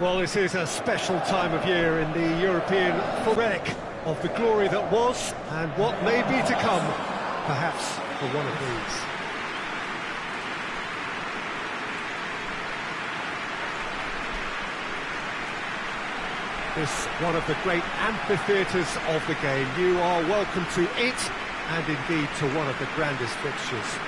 Well, this is a special time of year in the European relic of the glory that was and what may be to come, perhaps for one of these. This one of the great amphitheatres of the game. You are welcome to it and indeed to one of the grandest fixtures.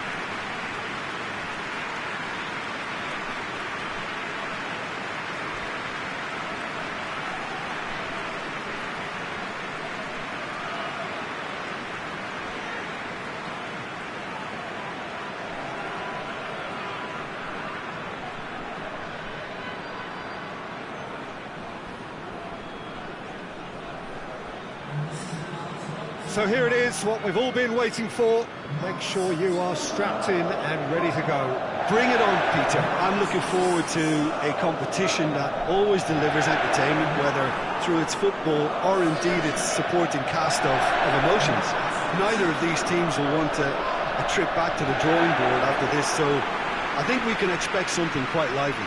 So here it is, what we've all been waiting for. Make sure you are strapped in and ready to go. Bring it on, Peter. I'm looking forward to a competition that always delivers entertainment, whether through its football or indeed its supporting cast of emotions. Neither of these teams will want a trip back to the drawing board after this, so I think we can expect something quite lively.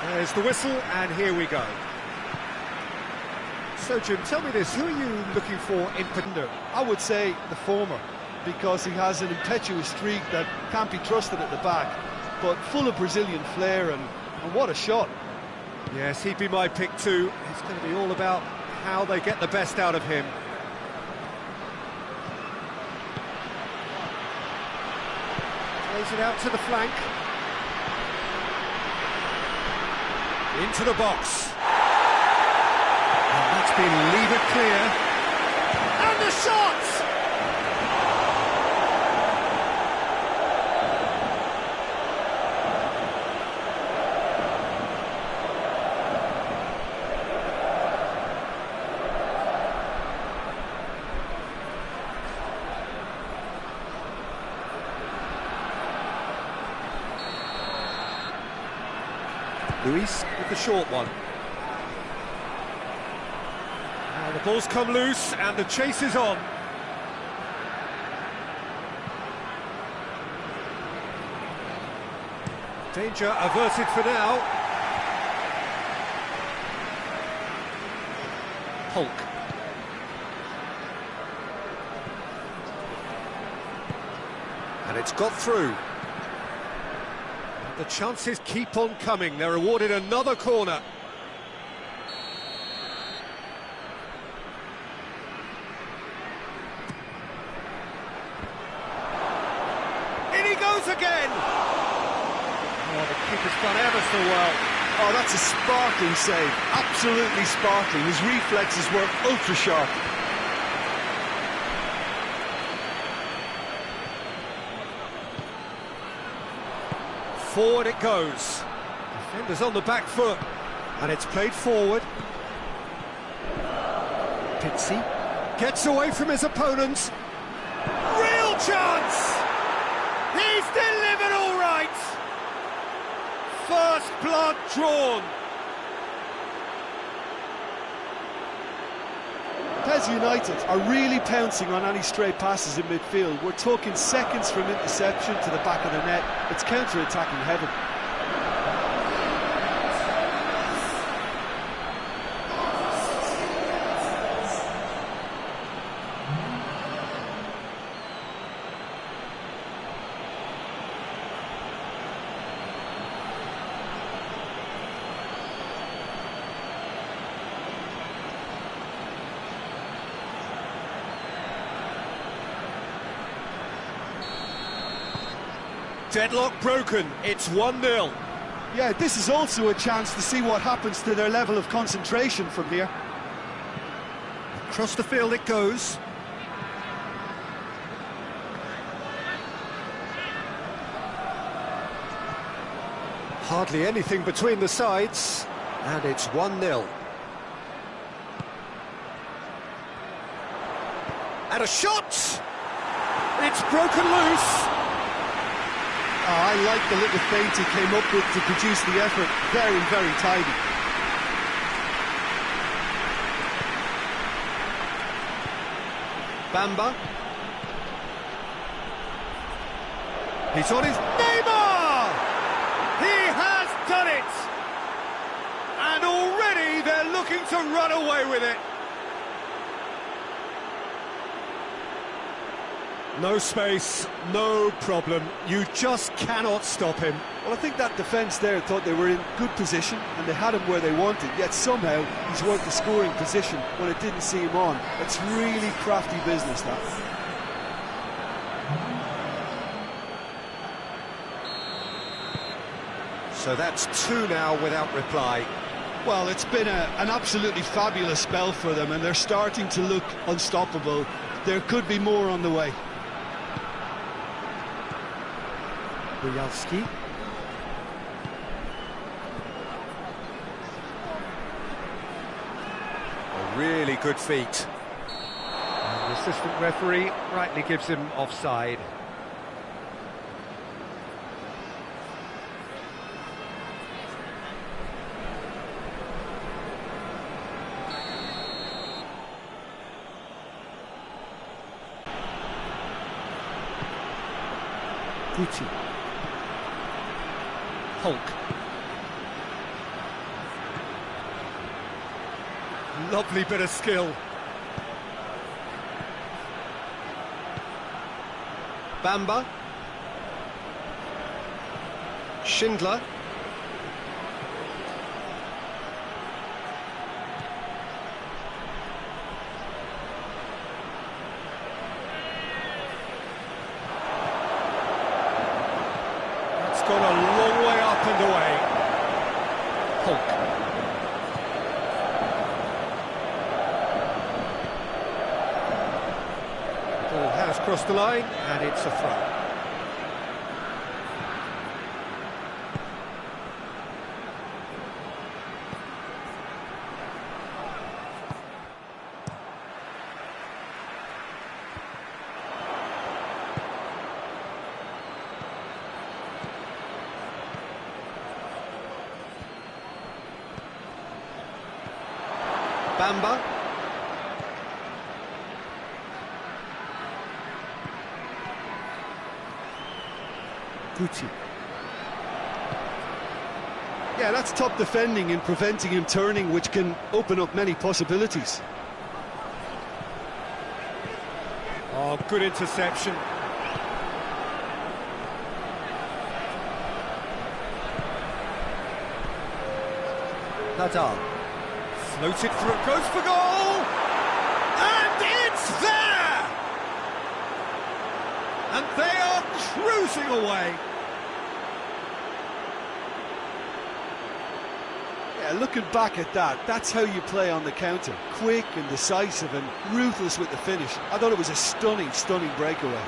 There's the whistle, and here we go. So, Jim, tell me this, who are you looking for in particular? I would say the former, because he has an impetuous streak that can't be trusted at the back, but full of Brazilian flair, and what a shot. Yes, he'd be my pick too. It's going to be all about how they get the best out of him. Plays it out to the flank. Into the box. And that's been levered clear. And the shot! Luis with the short one. Now the ball's come loose and the chase is on. Danger averted for now. Hulk. And it's got through. The chances keep on coming. They're awarded another corner. In he goes again! Oh, the keeper's done ever so well. Oh, that's a sparkling save. Absolutely sparkling. His reflexes were ultra sharp. Forward it goes. Defender's on the back foot. And it's played forward. Pizzi gets away from his opponents. Real chance! He's delivered all right! First blood drawn. Pes United are really pouncing on any stray passes in midfield. We're talking seconds from interception to the back of the net. It's counter-attacking heaven. Deadlock broken, it's 1-0. Yeah, this is also a chance to see what happens to their level of concentration from here. Across the field it goes. Hardly anything between the sides, and it's 1-0. And a shot! It's broken loose. I like the little feint he came up with to produce the effort. Very, very tidy. Bamba. He's on his... Neymar! He has done it! And already they're looking to run away with it. No space, no problem. You just cannot stop him. Well, I think that defence there thought they were in good position and they had him where they wanted, yet somehow he's worked the scoring position when it didn't see him on. It's really crafty business, that. So that's 2 now without reply. Well, it's been an absolutely fabulous spell for them and they're starting to look unstoppable. There could be more on the way. Bujalski. A really good feat. And the assistant referee rightly gives him offside. Guti. Hulk. Lovely bit of skill. Bamba. Schindler. That's gone a long way up and away. Hulk. Ball has crossed the line, and it's a throw. Bamba. Guti. Yeah, that's top defending and preventing him turning, which can open up many possibilities. Oh, good interception. Nadal. Floated through, goes for goal! And it's there! And they are cruising away. Yeah, looking back at that, that's how you play on the counter. Quick and decisive and ruthless with the finish. I thought it was a stunning, stunning breakaway.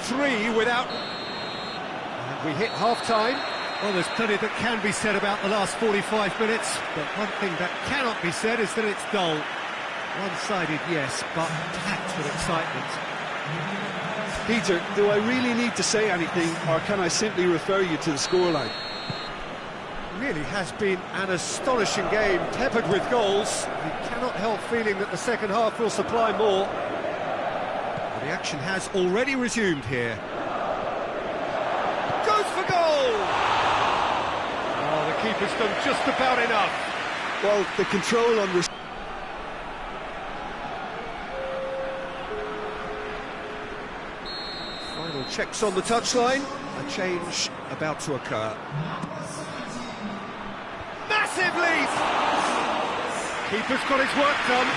Three without... And we hit half-time. Well, there's plenty that can be said about the last 45 minutes, but one thing that cannot be said is that it's dull. One-sided, yes, but packed with excitement. Peter, do I really need to say anything, or can I simply refer you to the scoreline? Really has been an astonishing game, peppered with goals. You cannot help feeling that the second half will supply more. The action has already resumed here. Goes for goal! Oh, the keeper's done just about enough. Well, the control on... Final checks on the touchline. A change about to occur. Massive lead! Keeper's got his work done.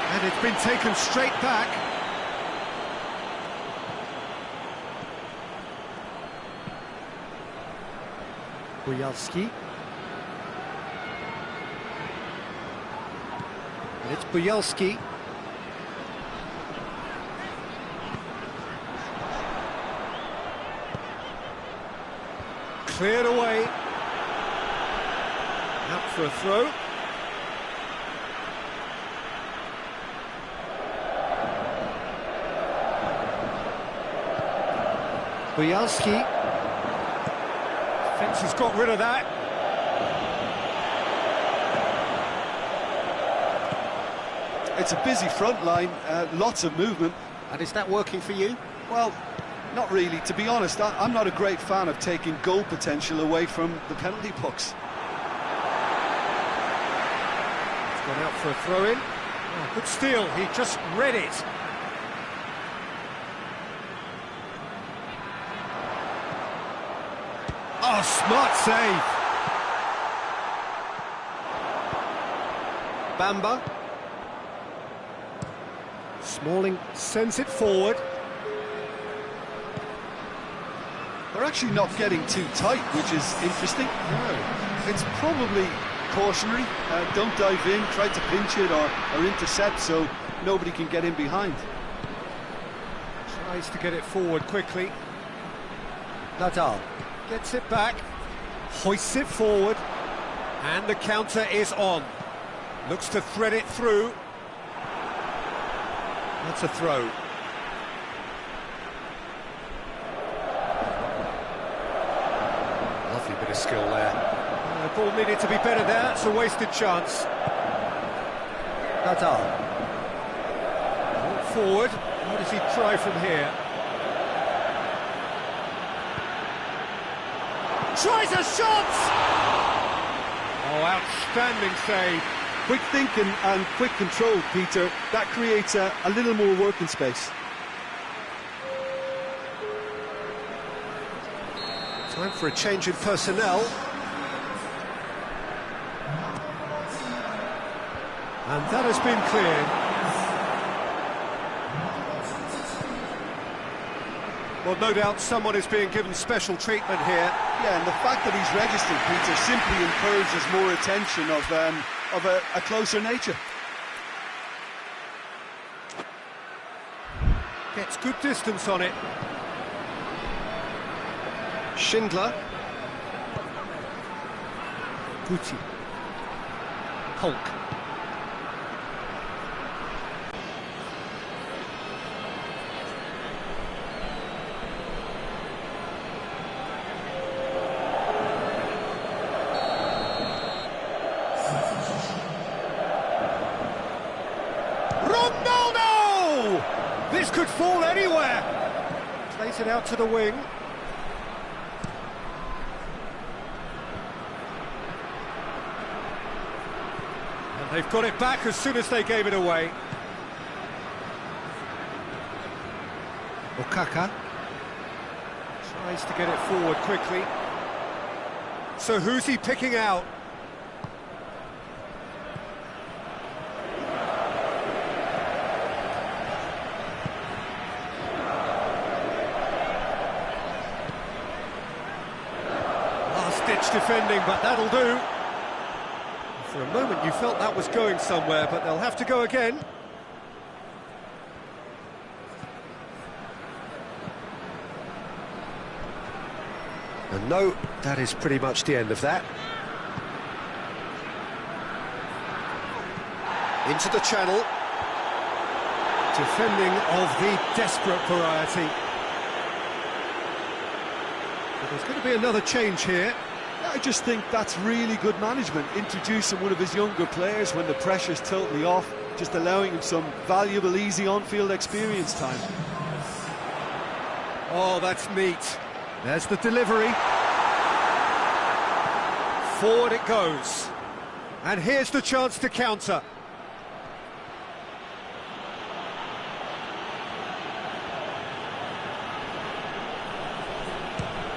And it's been taken straight back. Bujalski. And it's Bujalski. Cleared away. Out for a throw. Bujalski. Fence has got rid of that. It's a busy front line, lots of movement. And is that working for you? Well, not really. To be honest, I'm not a great fan of taking goal potential away from the penalty pucks. He's gone out for a throw-in. Oh, good steal, he just read it. Oh, smart save. Bamba. Smalling sends it forward. They're actually not getting too tight, which is interesting. No. It's probably cautionary. Don't dive in, try to pinch it or intercept so nobody can get in behind. Tries to get it forward quickly. Nadal gets it back, hoists it forward, and the counter is on. Looks to thread it through. That's a throw. Lovely bit of skill there. The ball needed to be better there, it's a wasted chance. Nadal. Forward, what does he try from here? Tries a shot! Oh, outstanding save. Quick thinking and quick control, Peter. That creates a little more working space. Time for a change in personnel. And that has been cleared. Well, no doubt someone is being given special treatment here. Yeah, and the fact that he's registered, Peter, simply encourages more attention of a closer nature. Gets good distance on it. Schindler. Guti. Hulk. Ronaldo! This could fall anywhere. Plays it out to the wing. And they've got it back as soon as they gave it away. Okaka tries to get it forward quickly. So who's he picking out? Last-ditch defending, but that'll do. For a moment you felt that was going somewhere, but they'll have to go again. And no, that is pretty much the end of that. Into the channel. Defending of the desperate variety. But there's going to be another change here. I just think that's really good management, introducing one of his younger players when the pressure's totally off, just allowing him some valuable, easy on-field experience time. Oh, that's neat. There's the delivery. Forward it goes. And here's the chance to counter.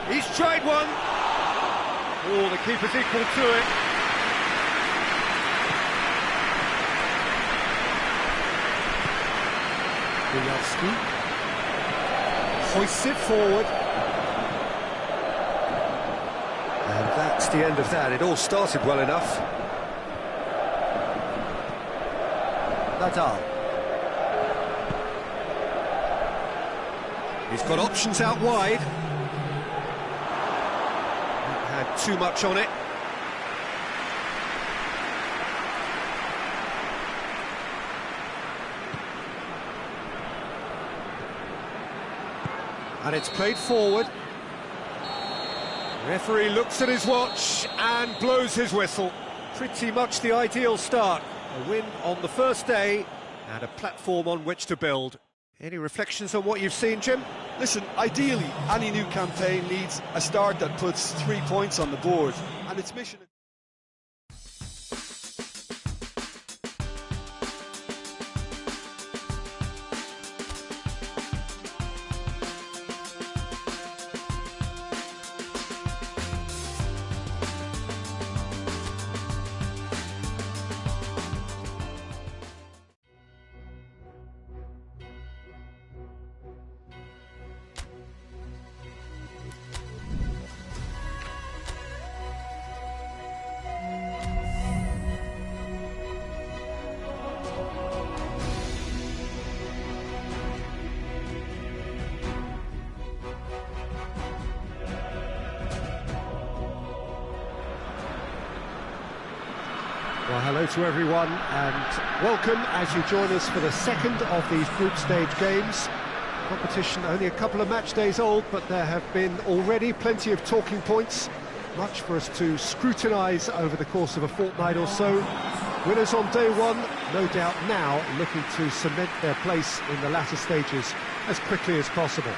He's tried one. Oh, the keeper's equal to it. Bujalski hoists it forward. And that's the end of that. It all started well enough. Nadal. He's got options out wide. Not had too much on it. And it's played forward. Referee looks at his watch and blows his whistle. Pretty much the ideal start. A win on the first day and a platform on which to build. Any reflections on what you've seen, Jim? Listen, ideally, any new campaign needs a start that puts 3 points on the board, and its mission... Well, hello to everyone and welcome as you join us for the second of these group stage games. Competition only a couple of match days old, but there have been already plenty of talking points, much for us to scrutinise over the course of a fortnight or so. Winners on day one, no doubt now looking to cement their place in the latter stages as quickly as possible.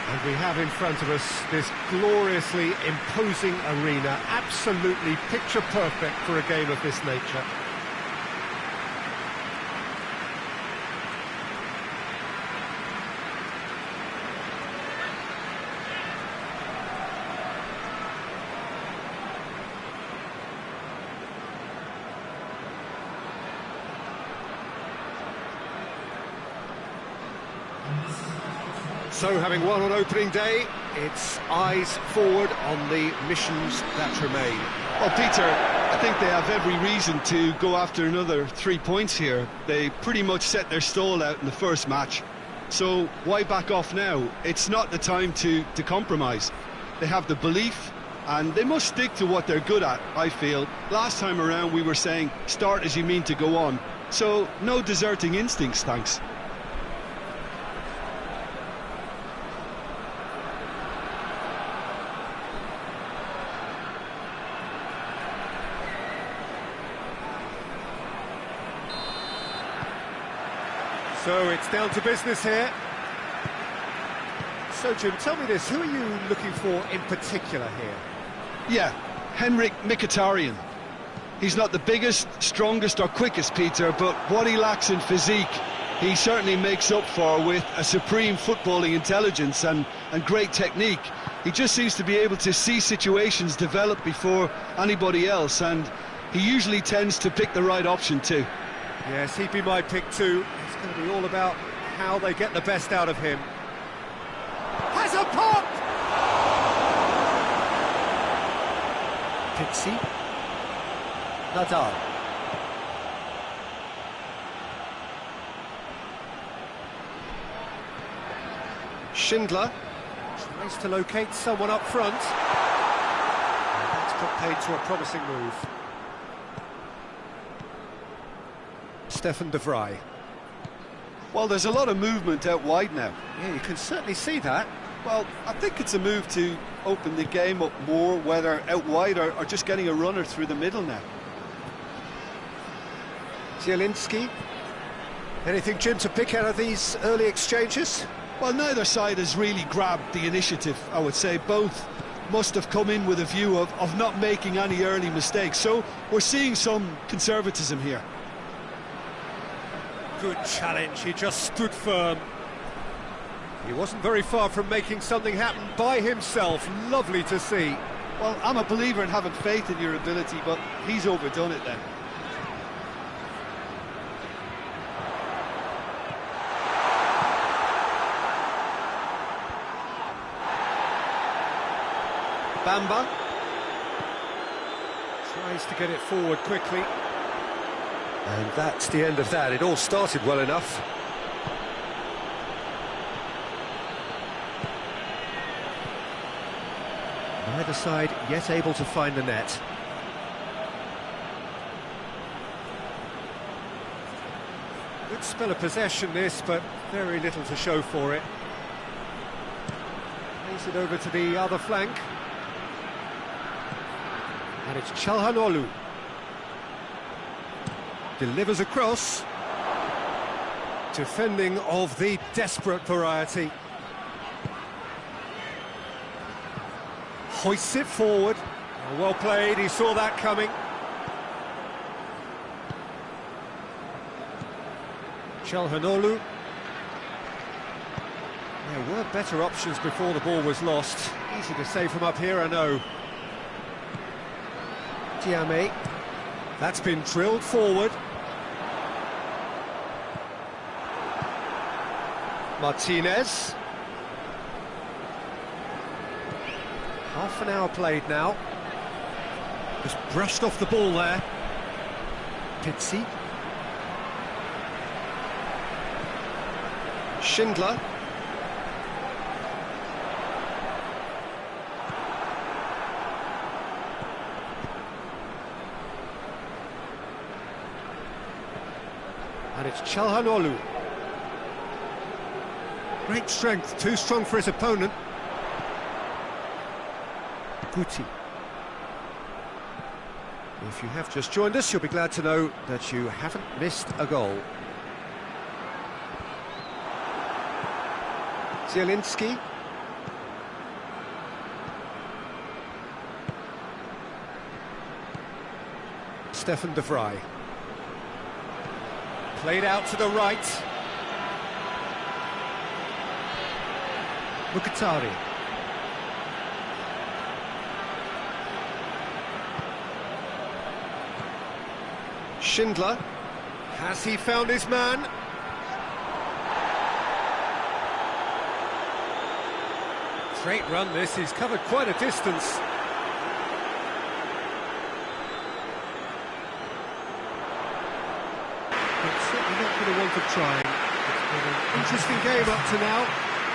And we have in front of us this gloriously imposing arena, absolutely picture perfect for a game of this nature. So, having won on opening day, it's eyes forward on the missions that remain. Well, Peter, I think they have every reason to go after another 3 points here. They pretty much set their stall out in the first match. So, why back off now? It's not the time to compromise. They have the belief, and they must stick to what they're good at, I feel. Last time around, we were saying, start as you mean to go on. So, no deserting instincts, thanks. So it's down to business here. So Jim, tell me this, who are you looking for in particular here? Yeah, Henrik Mkhitaryan. He's not the biggest, strongest or quickest, Peter, but what he lacks in physique, he certainly makes up for with a supreme footballing intelligence and great technique. He just seems to be able to see situations develop before anybody else, and he usually tends to pick the right option too. Yes, he'd be my pick too. It's going to be all about how they get the best out of him. Has a pop! Pixie. Nadal. Schindler tries to locate someone up front. And that's put paid to a promising move. Stefan de Vrij. Well, there's a lot of movement out wide now. Yeah, you can certainly see that. Well, I think it's a move to open the game up more, whether out wide or just getting a runner through the middle now. Zielinski. Anything, Jim, to pick out of these early exchanges? Well, neither side has really grabbed the initiative, I would say. Both must have come in with a view of not making any early mistakes. So we're seeing some conservatism here. Good challenge, he just stood firm. He wasn't very far from making something happen by himself. Lovely to see. Well, I'm a believer in having faith in your ability, but he's overdone it then. Bamba. Tries to get it forward quickly. And that's the end of that. It all started well enough. Neither side yet able to find the net. Good spell of possession this, but very little to show for it. Plays it over to the other flank. And it's Çalhanoğlu. Delivers across. Defending of the desperate variety. Hoists it forward. Oh, well played, he saw that coming. Çalhanoğlu. There were better options before the ball was lost. Easy to say from up here, I know. Diame. That's been drilled forward. Martinez. Half an hour played now. Just brushed off the ball there. Pizzi. Schindler. And it's Çalhanoğlu. Great strength, too strong for his opponent. Guti. If you have just joined us, you'll be glad to know that you haven't missed a goal. Zielinski. Stefan de Vrij. Played out to the right. Mkhitaryan. Schindler. Has he found his man? Great run this, he's covered quite a distance. But certainly not going to want to try. It's been an interesting game up to now,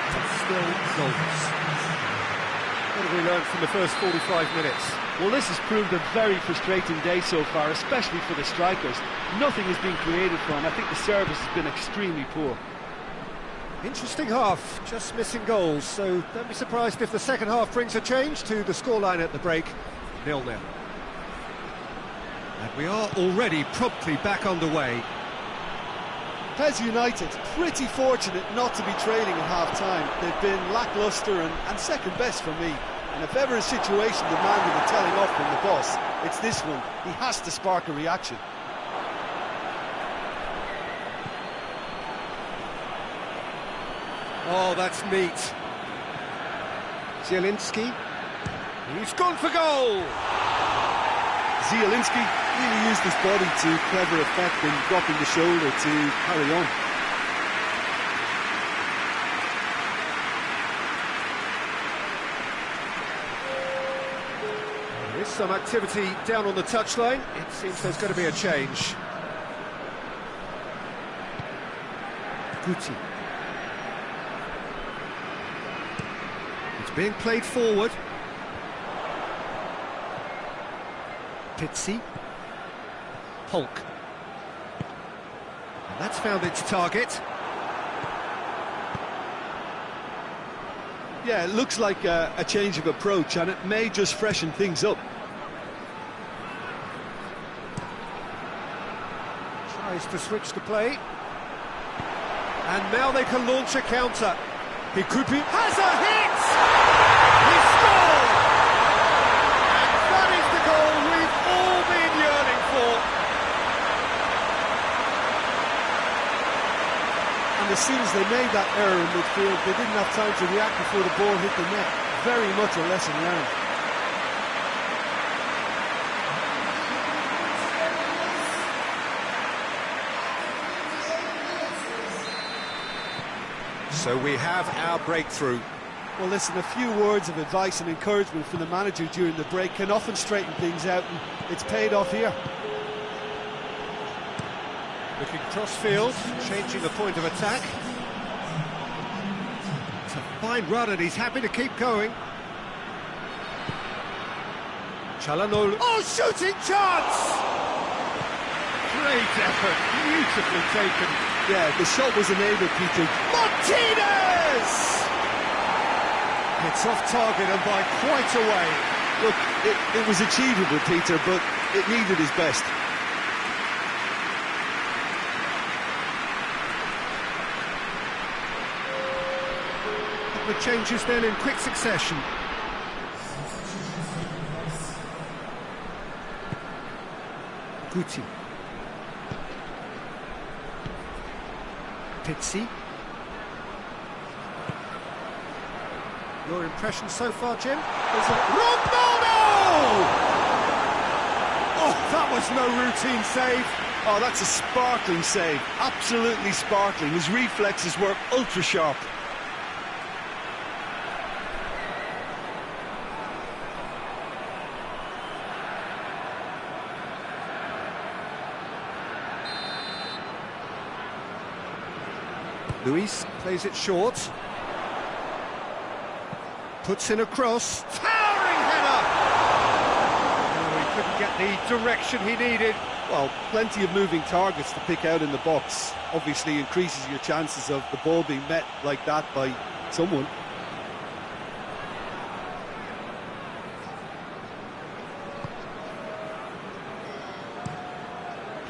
but still goals. What have we learned from the first 45 minutes? Well, this has proved a very frustrating day so far, especially for the strikers. Nothing has been created for them. I think the service has been extremely poor. Interesting half, just missing goals, so don't be surprised if the second half brings a change to the scoreline at the break, 0-0. And we are already promptly back underway. Pes United, pretty fortunate not to be trailing at half-time. They've been lacklustre and second best for me. And if ever a situation demanded a telling off from the boss, it's this one. He has to spark a reaction. Oh, that's neat. Zielinski. He's gone for goal! Zielinski really used his body to clever effect in dropping the shoulder to carry on. There is some activity down on the touchline. It seems there's going to be a change. Guti. It's being played forward. Pizzi. Polk. And that's found its target. Yeah, it looks like a change of approach, and it may just freshen things up. Tries to switch the play. And now they can launch a counter. He could be... Has a hit! He scored! And that is the goal we've all been yearning for. And as soon as they made that error in midfield, they didn't have time to react before the ball hit the net. Very much a lesson learned. So we have our breakthrough. Well, listen, a few words of advice and encouragement from the manager during the break can often straighten things out, and it's paid off here. Looking cross-field, changing the point of attack. It's a fine run and he's happy to keep going. Çalhanoğlu. Oh, shooting chance! Great effort, beautifully taken. Yeah, the shot was enabled, Peter. Martinez! It's off target and by quite a way. Look, it was achievable, Peter, but it needed his best. The changes then in quick succession. Guti. Pizzi. Your impression so far, Jim? Ronaldo! Oh, that was no routine save. Oh, that's a sparkling save. Absolutely sparkling. His reflexes were ultra sharp. Luis plays it short. Puts in a cross. Towering header! Oh, he couldn't get the direction he needed. Well, plenty of moving targets to pick out in the box. Obviously increases your chances of the ball being met like that by someone.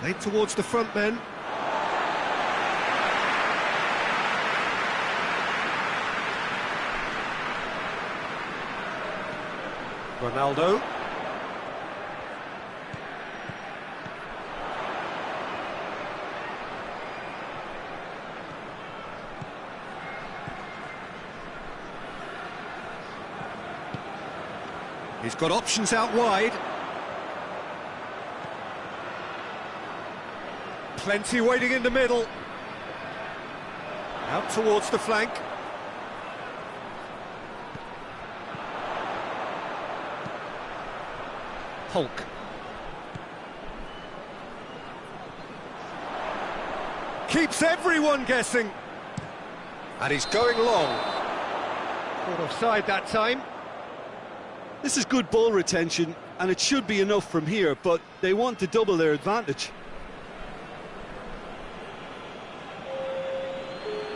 Played towards the front men. Ronaldo. He's got options out wide. Plenty waiting in the middle. Out towards the flank. Hulk. Keeps everyone guessing. And he's going long. Caught offside that time. This is good ball retention, and it should be enough from here, but they want to double their advantage.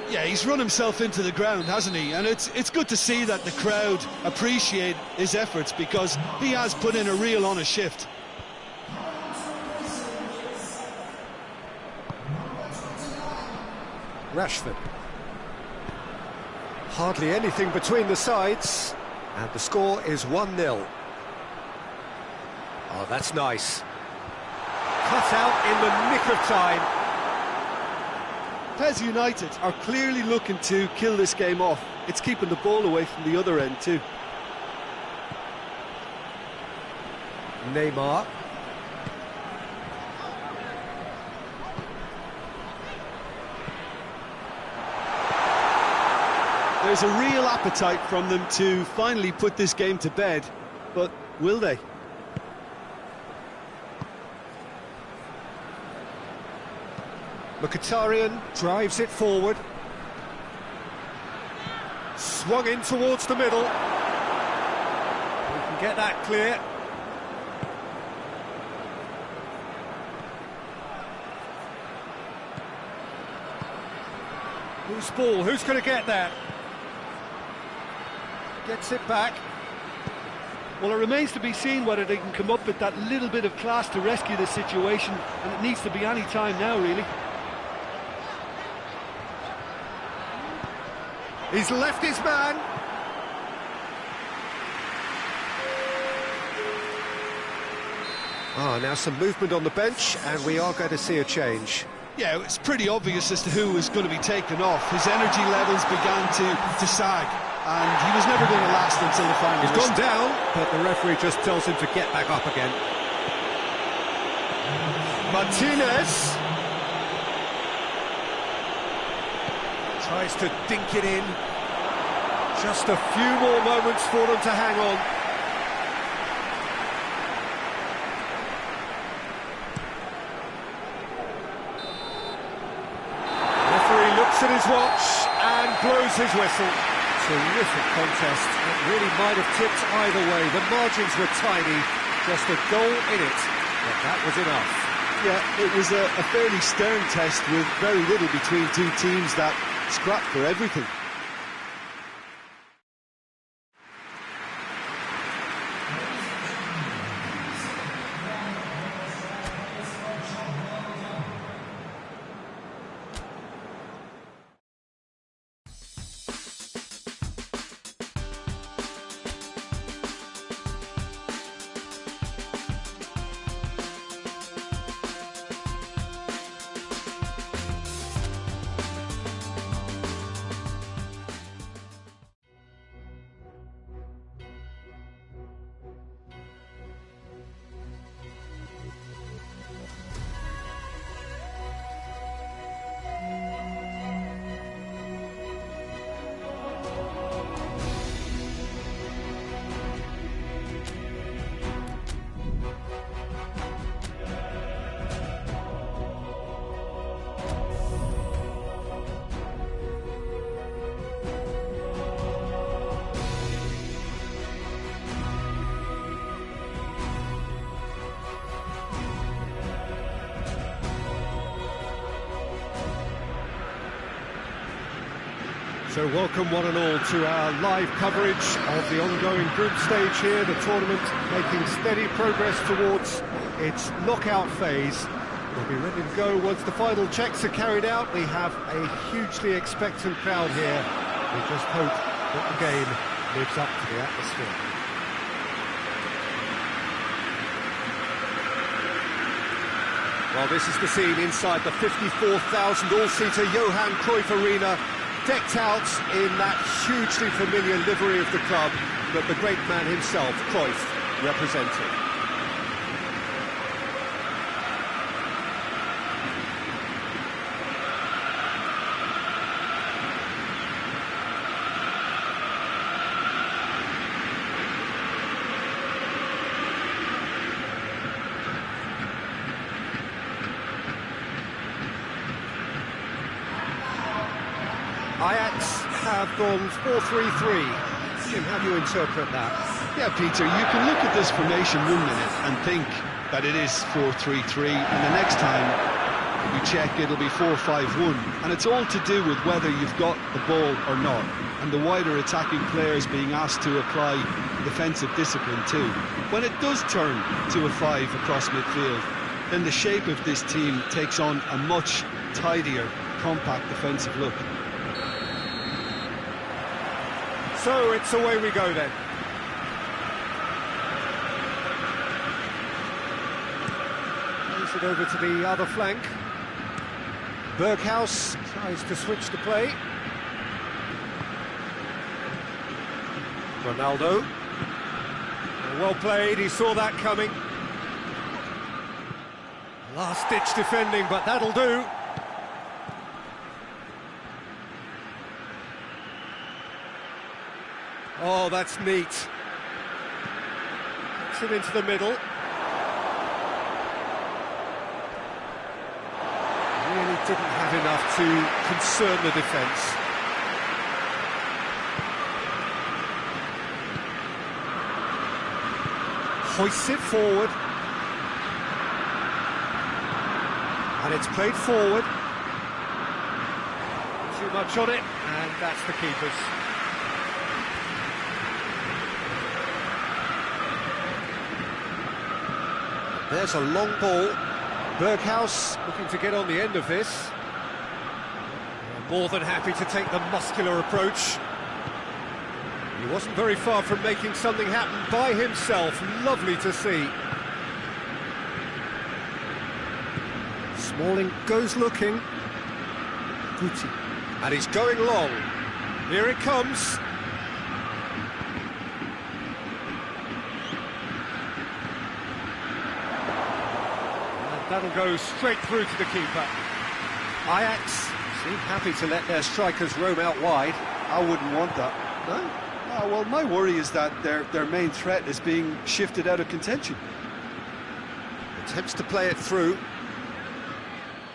Yeah, he's run himself into the ground, hasn't he? And it's good to see that the crowd appreciate his efforts, because he has put in a real honest shift. Rashford. Hardly anything between the sides, and the score is 1-0. Oh, that's nice. Cut out in the nick of time. Pes United are clearly looking to kill this game off. It's keeping the ball away from the other end too. Neymar. There's a real appetite from them to finally put this game to bed, but will they? Mkhitaryan drives it forward. Swung in towards the middle. We can get that clear. Whose ball? Who's going to get that? Gets it back. Well, it remains to be seen whether they can come up with that little bit of class to rescue the situation, and it needs to be any time now, really. He's left his man. Now some movement on the bench, and we are going to see a change. Yeah, it's pretty obvious as to who was going to be taken off. His energy levels began to sag, and he was never going to last until the final. He's gone down, but the referee just tells him to get back up again. Martinez tries to dink it in. Just a few more moments for them to hang on. Referee looks at his watch and blows his whistle. Terrific contest. It really might have tipped either way. The margins were tiny, just a goal in it, but that was enough. Yeah, it was a fairly stern test with very little between two teams that scrapped for everything. So welcome one and all to our live coverage of the ongoing group stage here, the tournament making steady progress towards its knockout phase. We'll be ready to go once the final checks are carried out. We have a hugely expectant crowd here. We just hope that the game lives up to the atmosphere. Well, this is the scene inside the 54,000 all-seater Johan Cruyff Arena, decked out in that hugely familiar livery of the club that the great man himself, Cruyff, represented. Ajax have gone 4-3-3. Jim, how do you interpret that? Yeah, Peter, you can look at this formation 1 minute and think that it is 4-3-3, and the next time you check it'll be 4-5-1, and it's all to do with whether you've got the ball or not, and the wider attacking players being asked to apply defensive discipline too. When it does turn to a 5 across midfield, then the shape of this team takes on a much tidier, compact defensive look. So it's away we go then. Plays it over to the other flank. Berghaus tries to switch the play. Ronaldo. Well played, he saw that coming. Last-ditch defending, but that'll do. Oh, that's neat. Puts it into the middle. Really didn't have enough to concern the defence. Hoists it forward. And it's played forward. Too much on it, and that's the keeper's. There's a long ball. Berghaus looking to get on the end of this. More than happy to take the muscular approach. He wasn't very far from making something happen by himself. Lovely to see. Smalling goes looking. Guti. And he's going long. Here it comes. That'll go straight through to the keeper. Ajax seem happy to let their strikers roam out wide. I wouldn't want that. No? Well, my worry is that their main threat is being shifted out of contention. Attempts to play it through.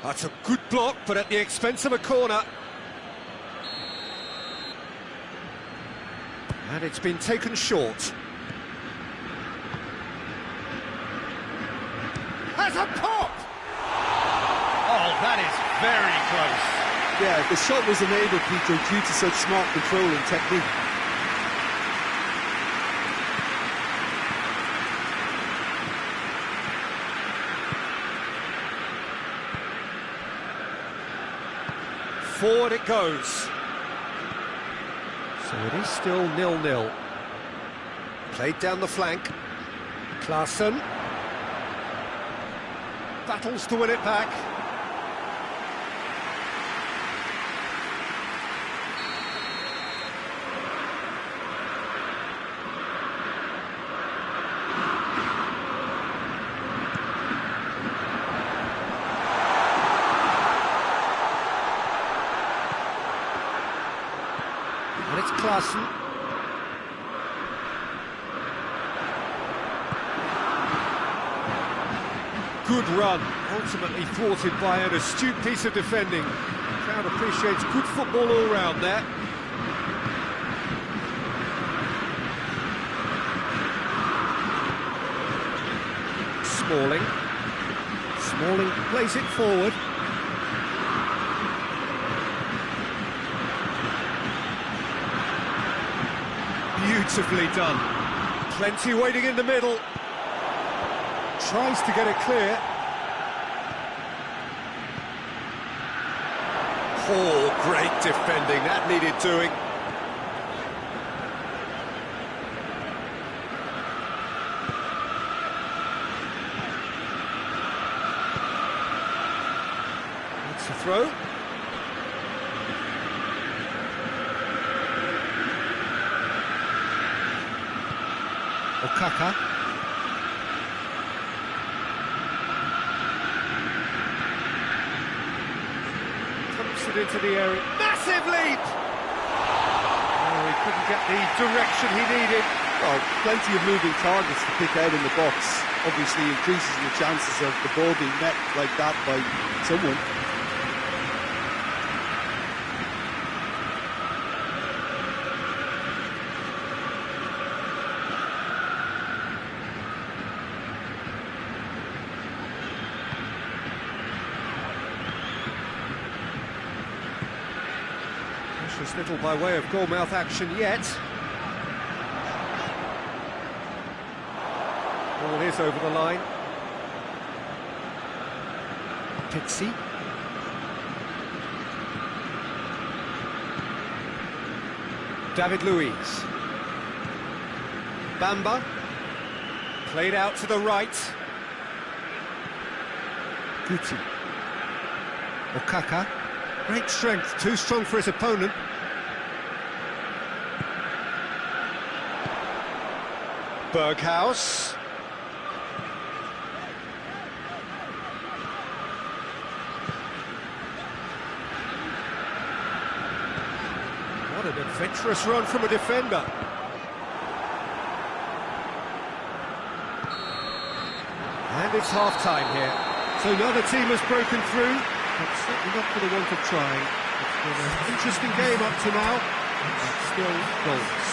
That's a good block, but at the expense of a corner. And it's been taken short. Has a pop! Oh, that is very close. Yeah, the shot was enabled, Peter, due to such smart control and technique. Forward it goes. So it is still 0-0. Played down the flank. Klaassen. Battles to win it back. And it's Klaassen. Good run, ultimately thwarted by an astute piece of defending. The crowd appreciates good football all round there. Smalling plays it forward. Beautifully done. Plenty waiting in the middle. Tries to get it clear. Oh, great defending. That needed doing. That's a throw. Okaka. Pumps it into the area. Massive leap! Oh, he couldn't get the direction he needed. Well, plenty of moving targets to pick out in the box. Obviously increases the chances of the ball being met like that by someone. Precious little by way of goal-mouth action yet. Ball is over the line. Pitsy. David Luiz. Bamba. Played out to the right. Guti. Okaka. Great strength, too strong for his opponent. Berghaus. What an adventurous run from a defender. And it's half-time here. So another team has broken through, but certainly not for the want of trying. It's been an interesting game up to now, but still goals.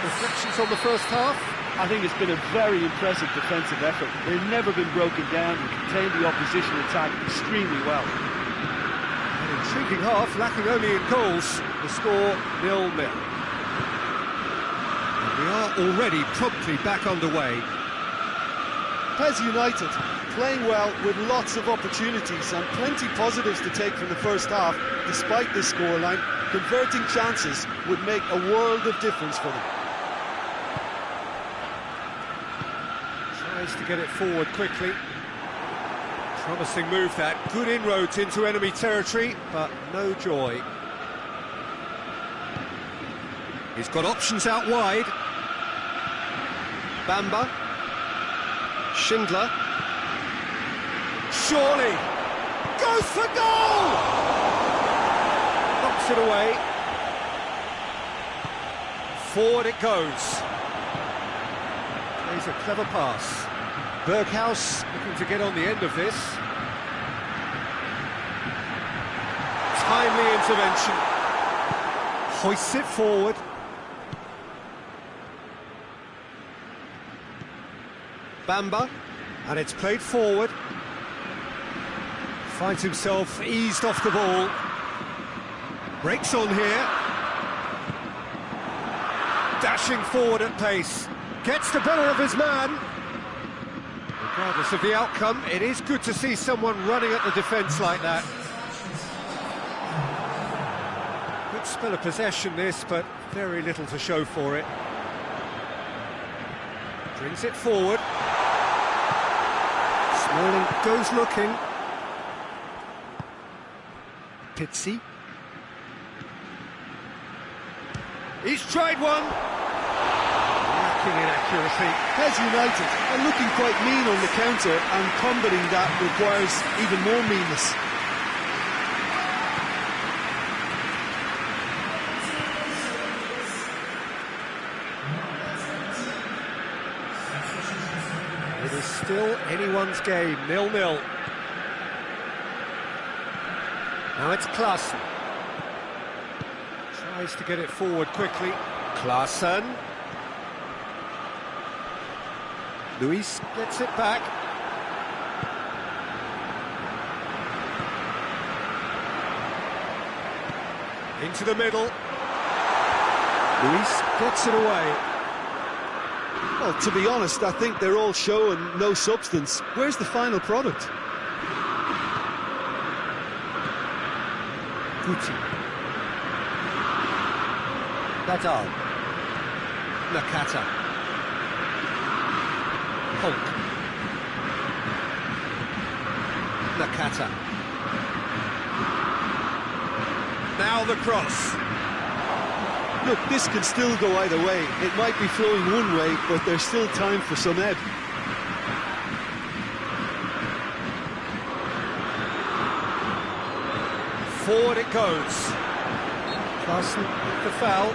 Reflections on the first half? I think it's been a very impressive defensive effort. They've never been broken down and contained the opposition attack extremely well. An intriguing half, lacking only in goals. The score 0-0. And we are already promptly back underway. Pes United playing well with lots of opportunities and plenty positives to take from the first half. Despite this scoreline, converting chances would make a world of difference for them. Tries to get it forward quickly. Promising move that. Good inroads into enemy territory, but no joy. He's got options out wide. Bamba. Schindler. Surely. Goes for goal! Knocks it away. Forward it goes. Plays a clever pass. Berghaus looking to get on the end of this. Timely intervention. Hoists it forward. Bamba, and it's played forward. Finds himself eased off the ball. Breaks on here. Dashing forward at pace. Gets the better of his man. Regardless of the outcome, it is good to see someone running at the defence like that. Good spell of possession this, but very little to show for it. Brings it forward. Smalling goes looking. Pizzi. He's tried one. Lacking in accuracy. Pes United are looking quite mean on the counter, and combating that requires even more meanness. It is still anyone's game, 0-0. Now it's Klaassen. Tries to get it forward quickly. Klaassen. Luis gets it back. Into the middle. Luis gets it away. Well, to be honest, I think they're all show and no substance. Where's the final product? Guti. Nadal. Nakata. Hulk. Nakata. Now the cross. Look, this can still go either way. It might be flowing one way, but there's still time for some ebb. Forward it goes. Klaassen with the foul.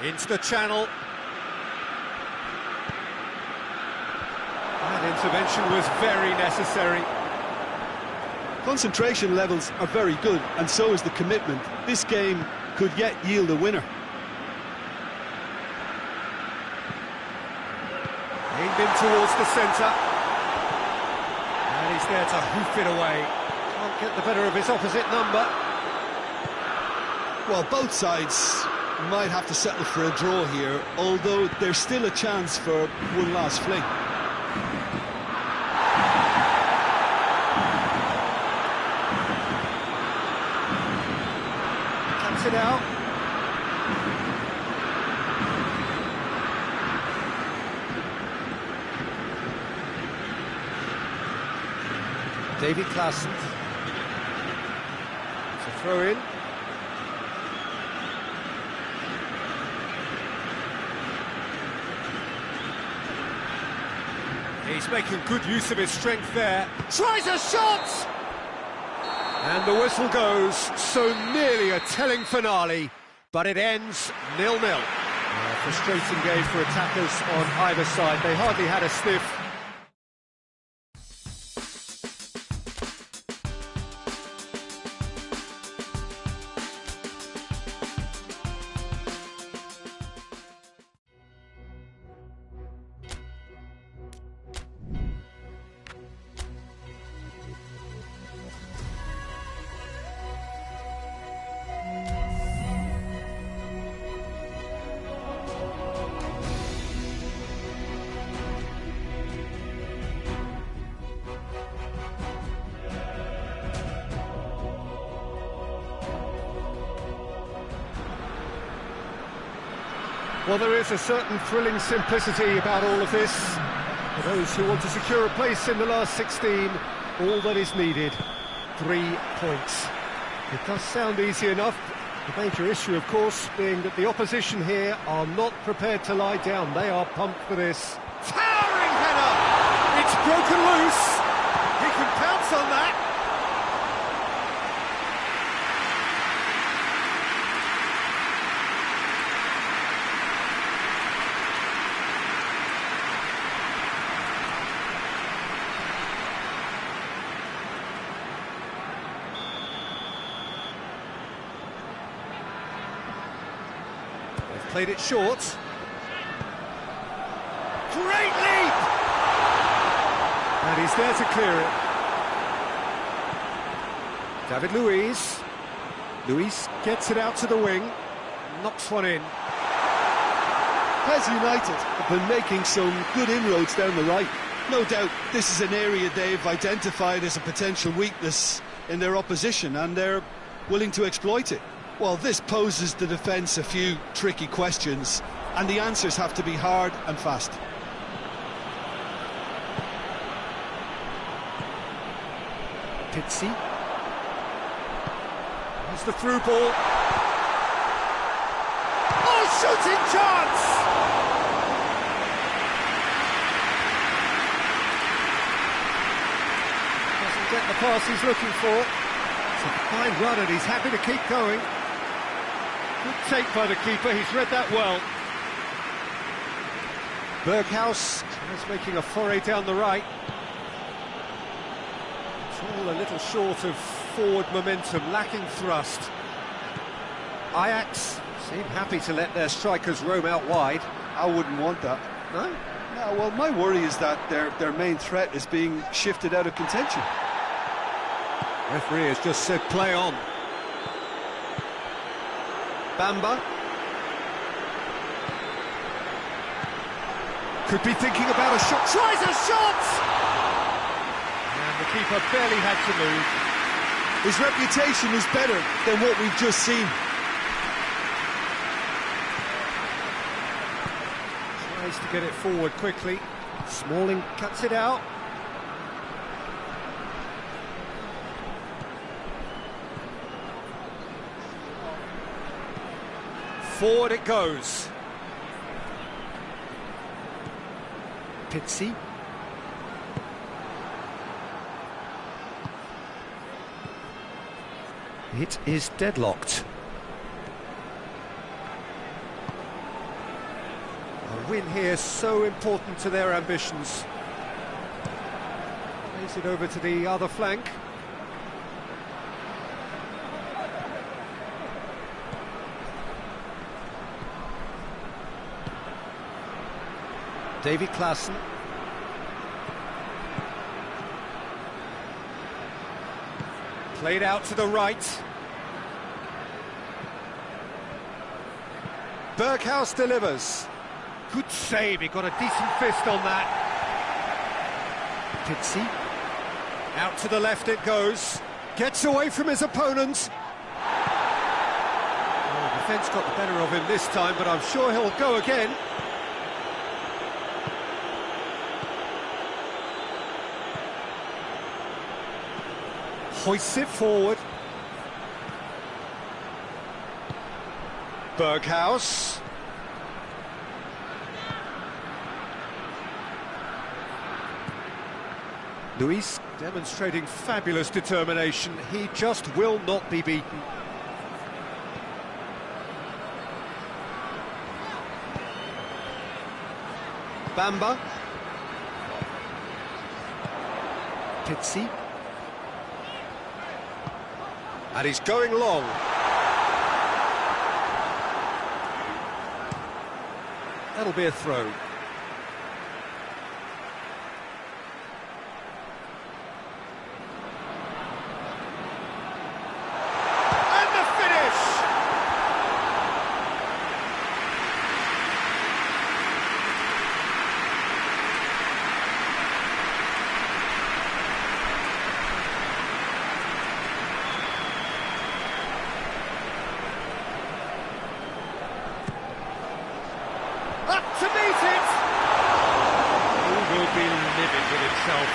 Into the channel. That intervention was very necessary. Concentration levels are very good, and so is the commitment. This game could yet yield a winner. Aimed in towards the centre. And he's there to hoof it away. Can't get the better of his opposite number. Well, both sides might have to settle for a draw here, although there's still a chance for one last fling. Cuts it out. David Klaassen. It's a throw in. He's making good use of his strength there. Tries a shot! And the whistle goes. So nearly a telling finale, but it ends 0-0. Frustrating game for attackers on either side. They hardly had a sniff. Well, there is a certain thrilling simplicity about all of this. For those who want to secure a place in the last 16, all that is needed, 3 points. It does sound easy enough. The major issue, of course, being that the opposition here are not prepared to lie down. They are pumped for this. Towering header! It's broken loose. He can pounce on that. They've played it short. Great leap! And he's there to clear it. David Luiz. Luiz gets it out to the wing. Knocks one in. Pes United have been making some good inroads down the right. No doubt this is an area they've identified as a potential weakness in their opposition, and they're willing to exploit it. Well, this poses the defence a few tricky questions, and the answers have to be hard and fast. Pizzi. Here's the through ball. Oh, shooting chance! Doesn't get the pass he's looking for. It's a fine run and he's happy to keep going. Good take by the keeper, he's read that well. Berghaus is making a foray down the right. It's all a little short of forward momentum, lacking thrust. Ajax seem happy to let their strikers roam out wide. I wouldn't want that. No? No, well, my worry is that their main threat is being shifted out of contention. Referee has just said play on. Bamba. Could be thinking about a shot. Tries a shot! And the keeper barely had to move. His reputation is better than what we've just seen. Tries to get it forward quickly. Smalling cuts it out. Forward it goes. Pizzi. It is deadlocked. A win here so important to their ambitions. Plays it over to the other flank. David Klaassen. Played out to the right. Berghaus delivers. Good save, he got a decent fist on that. Pizzi. Out to the left it goes. Gets away from his opponent. Oh, the defence got the better of him this time, but I'm sure he'll go again. Hoists it forward. Berghaus. Luiz demonstrating fabulous determination. He just will not be beaten. Bamba. Pizzi. And he's going long. That'll be a throw. And the finish! himself.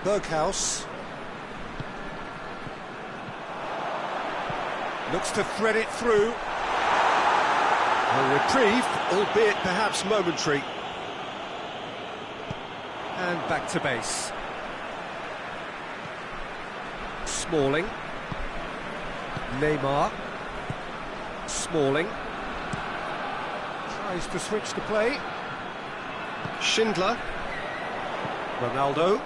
Berghaus looks to thread it through. A reprieve, albeit perhaps momentary. And back to base. Smalling. Neymar. Smalling. Tries to switch the play. Schindler. Ronaldo.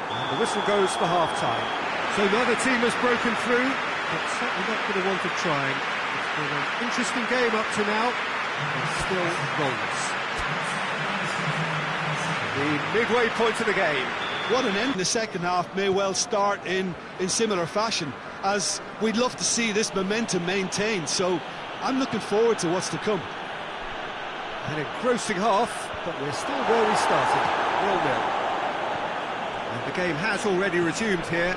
And the whistle goes for half-time. So neither team has broken through, but certainly not for the want of trying. It's been an interesting game up to now, and still goalless. The midway point of the game. What an end. The second half may well start in similar fashion, as we'd love to see this momentum maintained, so I'm looking forward to what's to come. An engrossing half, but we're still where we started, 0-0. And the game has already resumed here.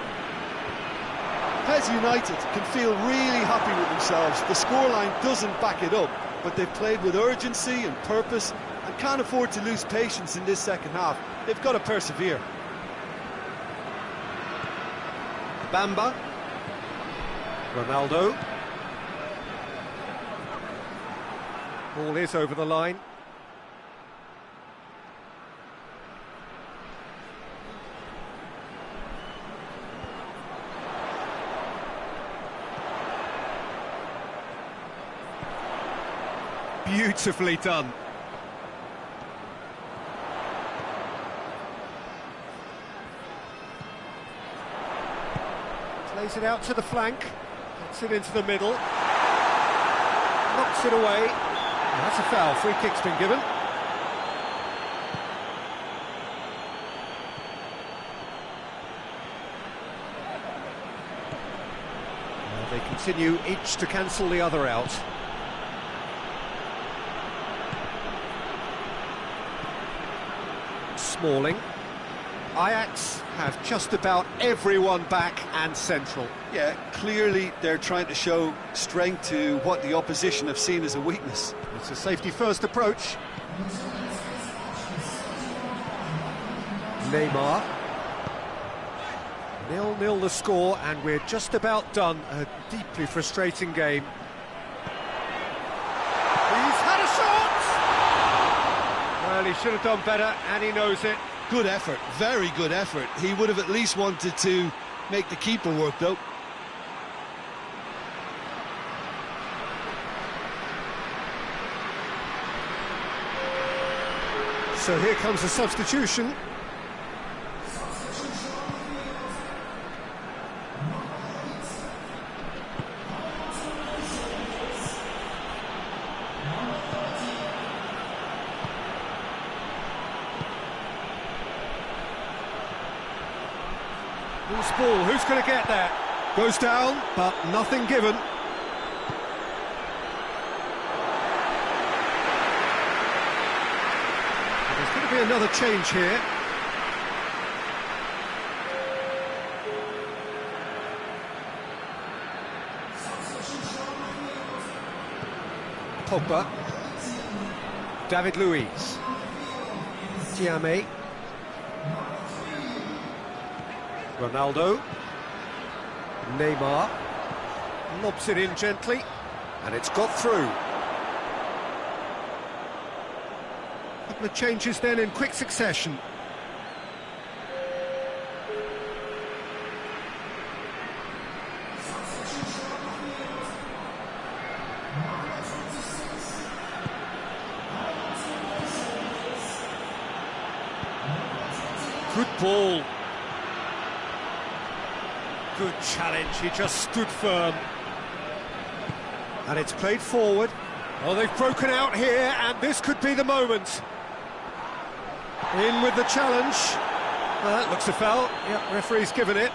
Pes United can feel really happy with themselves. The scoreline doesn't back it up, but they've played with urgency and purpose and can't afford to lose patience in this second half. They've got to persevere. Bamba. Ronaldo. Ball is over the line. Beautifully done. Plays it out to the flank, gets it into the middle, knocks it away. That's a foul, free kick's been given. They continue each to cancel the other out. Smalling. Ajax have just about everyone back and central. Yeah, clearly they're trying to show strength to what the opposition have seen as a weakness. It's a safety-first approach. Neymar. 0-0 the score, and we're just about done. A deeply frustrating game. He's had a shot! Well, he should have done better, and he knows it. Good effort, very good effort. He would have at least wanted to make the keeper work, though. So here comes a substitution. Loose ball, who's going to get that? Goes down, but nothing given. There's going to be another change here. Pogba. David Luiz. Tiame. Ronaldo. Neymar. Lobs it in gently, and it's got through. A couple of changes then in quick succession. Good ball. Good challenge, he just stood firm. And it's played forward. Oh, they've broken out here, and this could be the moment. In with the challenge. That looks a foul. Yep, referee's given it.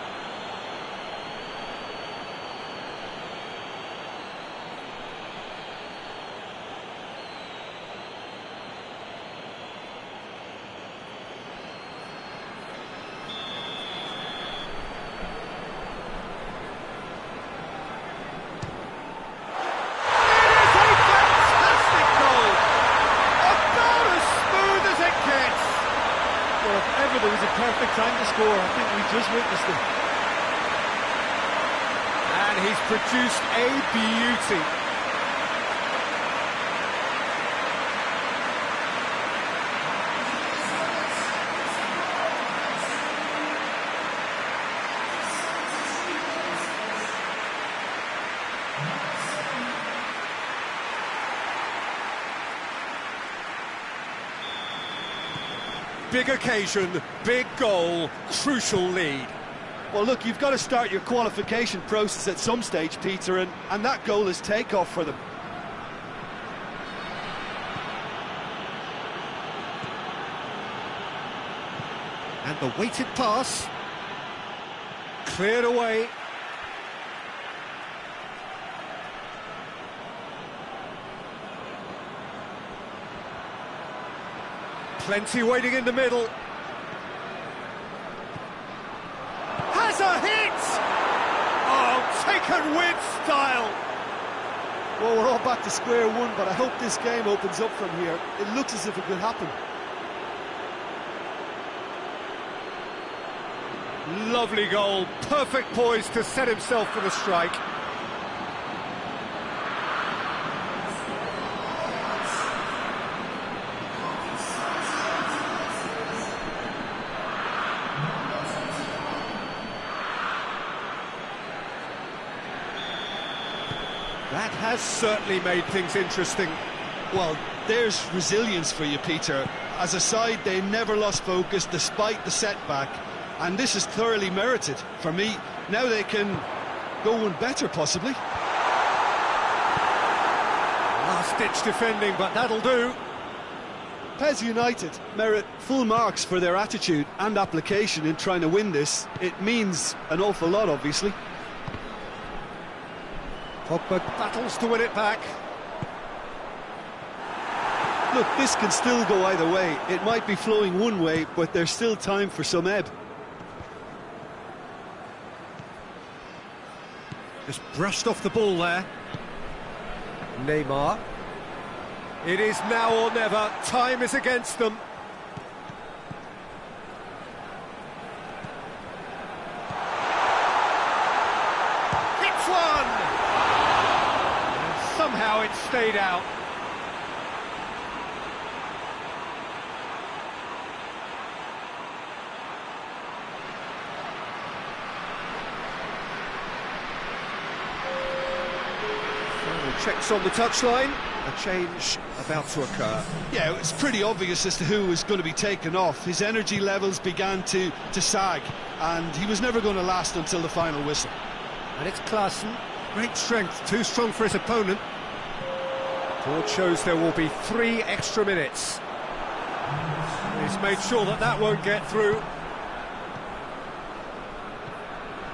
ever there was a perfect time to score, I think we just witnessed it. And he's produced a beauty. Big occasion, big goal, crucial lead. Well, look, you've got to start your qualification process at some stage, Peter, and that goal is takeoff for them. And the weighted pass. Cleared away. Plenty waiting in the middle. Has a hit! Oh, taken with style! Well, we're all back to square one, but I hope this game opens up from here. It looks as if it could happen. Lovely goal, perfect poise to set himself for the strike. That has certainly made things interesting. Well, there's resilience for you, Peter. As a side, they never lost focus despite the setback, and this is thoroughly merited. For me, now they can go one better, possibly. Last-ditch defending, but that'll do. Pes United merit full marks for their attitude and application in trying to win this. It means an awful lot, obviously. Pogba battles to win it back. Look, this can still go either way. It might be flowing one way, but there's still time for some ebb. Just brushed off the ball there. Neymar. It is now or never. Time is against them. Hits one! And somehow it stayed out. Checks on the touchline, a change about to occur. Yeah, it's pretty obvious as to who was going to be taken off. His energy levels began to sag, and he was never going to last until the final whistle. And it's Klaassen, great strength, too strong for his opponent. Board shows there will be 3 extra minutes. He's made sure that that won't get through.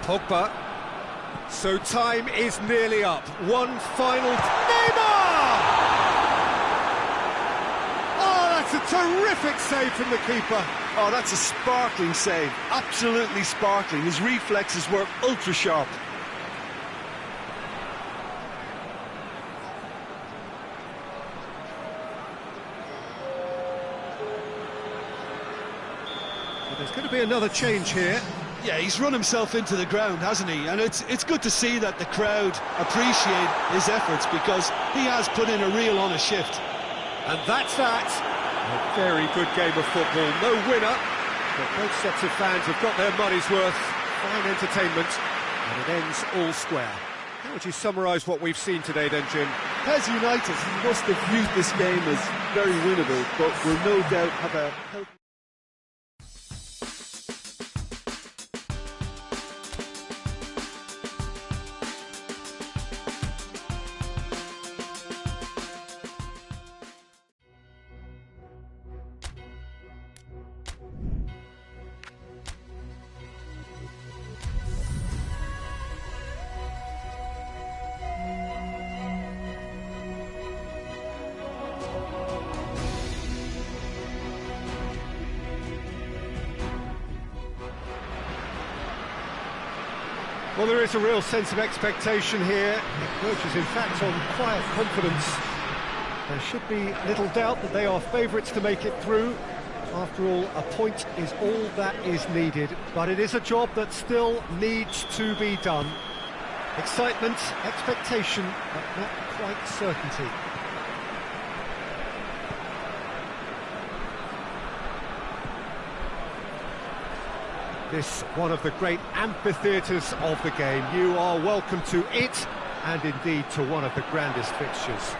Pogba. So time is nearly up. One final... Neymar! Oh, that's a terrific save from the keeper. Oh, that's a sparkling save. Absolutely sparkling. His reflexes were ultra sharp. Well, there's going to be another change here. Yeah, he's run himself into the ground, hasn't he? And it's good to see that the crowd appreciate his efforts, because he has put in a real honest shift. And that's that. A very good game of football. No winner, but both sets of fans have got their money's worth. Fine entertainment, and it ends all square. How would you summarise what we've seen today then, Jim? Pes United must have viewed this game as very winnable, but will no doubt have a healthy... Well, there is a real sense of expectation here. It verges, in fact, on quiet confidence. There should be little doubt that they are favourites to make it through. After all, a point is all that is needed, but it is a job that still needs to be done. Excitement, expectation, but not quite certainty. This one of the great amphitheatres of the game. You are welcome to it, and indeed to one of the grandest fixtures.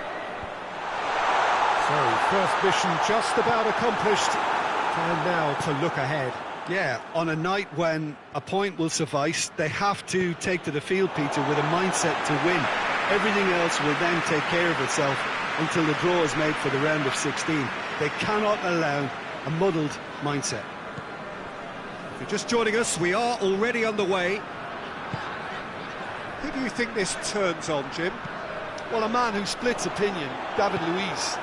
So, first mission just about accomplished. Time now to look ahead. Yeah, on a night when a point will suffice, they have to take to the field, Peter, with a mindset to win. Everything else will then take care of itself until the draw is made for the round of 16. They cannot allow a muddled mindset. If you're just joining us, we are already underway. Who do you think this turns on, Jim? Well, a man who splits opinion, David Luiz.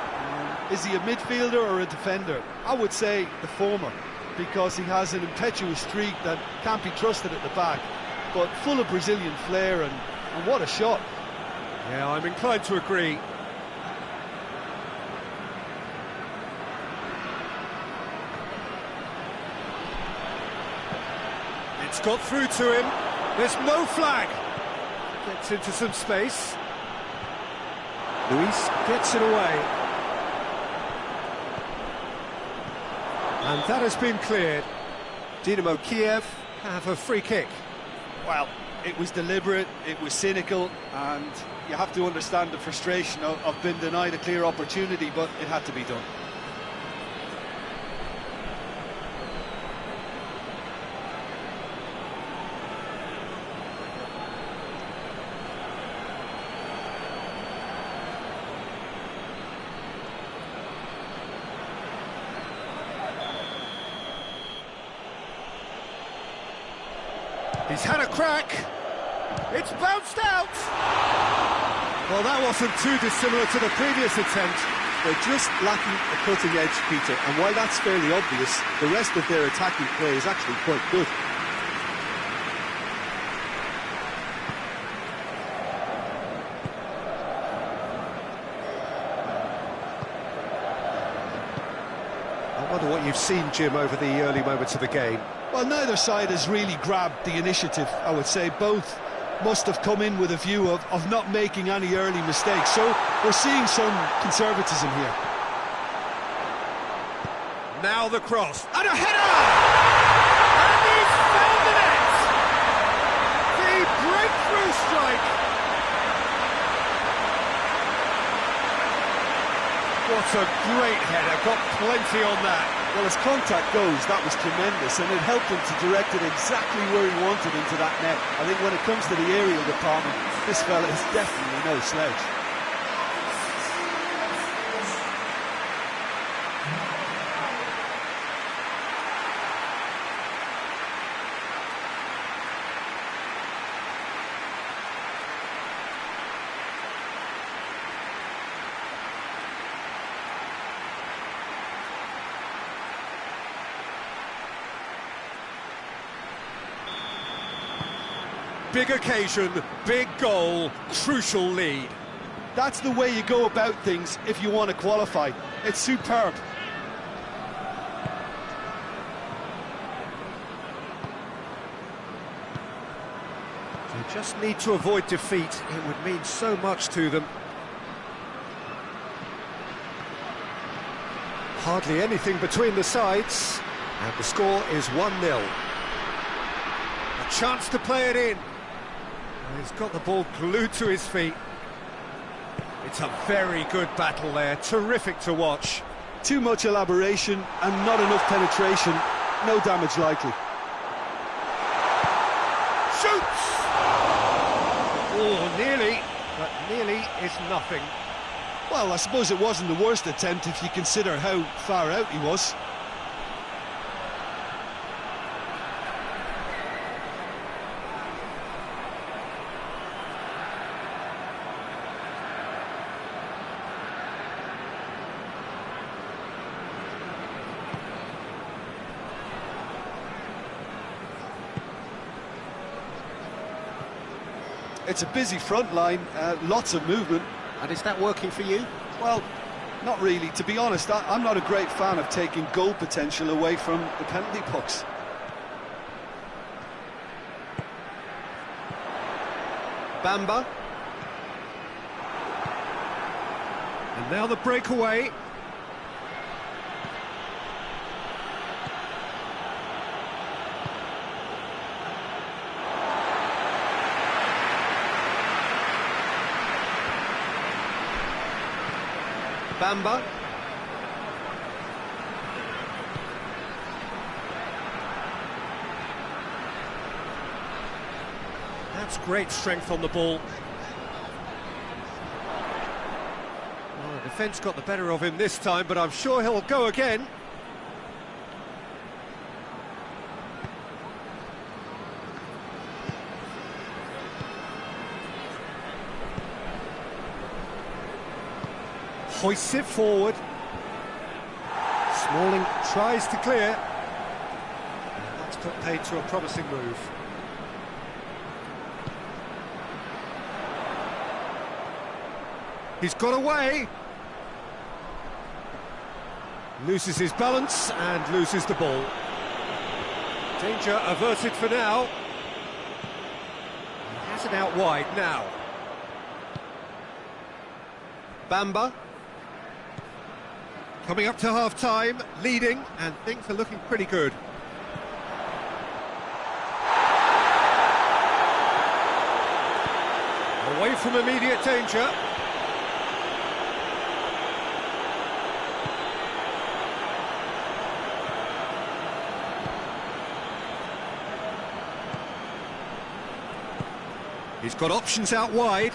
Is he a midfielder or a defender? I would say the former, because he has an impetuous streak that can't be trusted at the back, but full of Brazilian flair, and what a shot. Yeah, I'm inclined to agree. It's got through to him. There's no flag. Gets into some space. Luis gets it away. And that has been cleared. Dynamo Kiev have a free kick. Well, it was deliberate, it was cynical, and you have to understand the frustration of being denied a clear opportunity, but it had to be done. He's had a crack. It's bounced out. Well, that wasn't too dissimilar to the previous attempt. They're just lacking a cutting edge, Peter, and while that's fairly obvious, the rest of their attacking play is actually quite good. I wonder what you've seen, Jim, over the early moments of the game. Well, neither side has really grabbed the initiative, I would say. Both must have come in with a view of not making any early mistakes. So we're seeing some conservatism here. Now the cross. And a header! And he's found the net! The breakthrough strike! What a great header, got plenty on that. Well, as contact goes, that was tremendous, and it helped him to direct it exactly where he wanted into that net. I think when it comes to the aerial department, this fella is definitely no slouch. Big occasion, big goal, crucial lead. That's the way you go about things if you want to qualify. It's superb. They just need to avoid defeat. It would mean so much to them. Hardly anything between the sides, and the score is 1-0. A chance to play it in. He's got the ball glued to his feet. It's a very good battle there, terrific to watch. Too much elaboration and not enough penetration, no damage likely. Shoots! Oh, nearly, but nearly is nothing. Well, I suppose it wasn't the worst attempt if you consider how far out he was. It's a busy front line, lots of movement. And is that working for you? Well, Not really. To be honest, I'm not a great fan of taking goal potential away from the penalty box. Bamba. And now the breakaway. Bamba. That's great strength on the ball. Well, the defence got the better of him this time, but I'm sure he'll go again. Hoists it forward. Smalling tries to clear. And that's put paid to a promising move. He's got away. Loses his balance and loses the ball. Danger averted for now. He has it out wide now. Bamba. Coming up to half-time, leading, and things are looking pretty good. Away from immediate danger. He's got options out wide.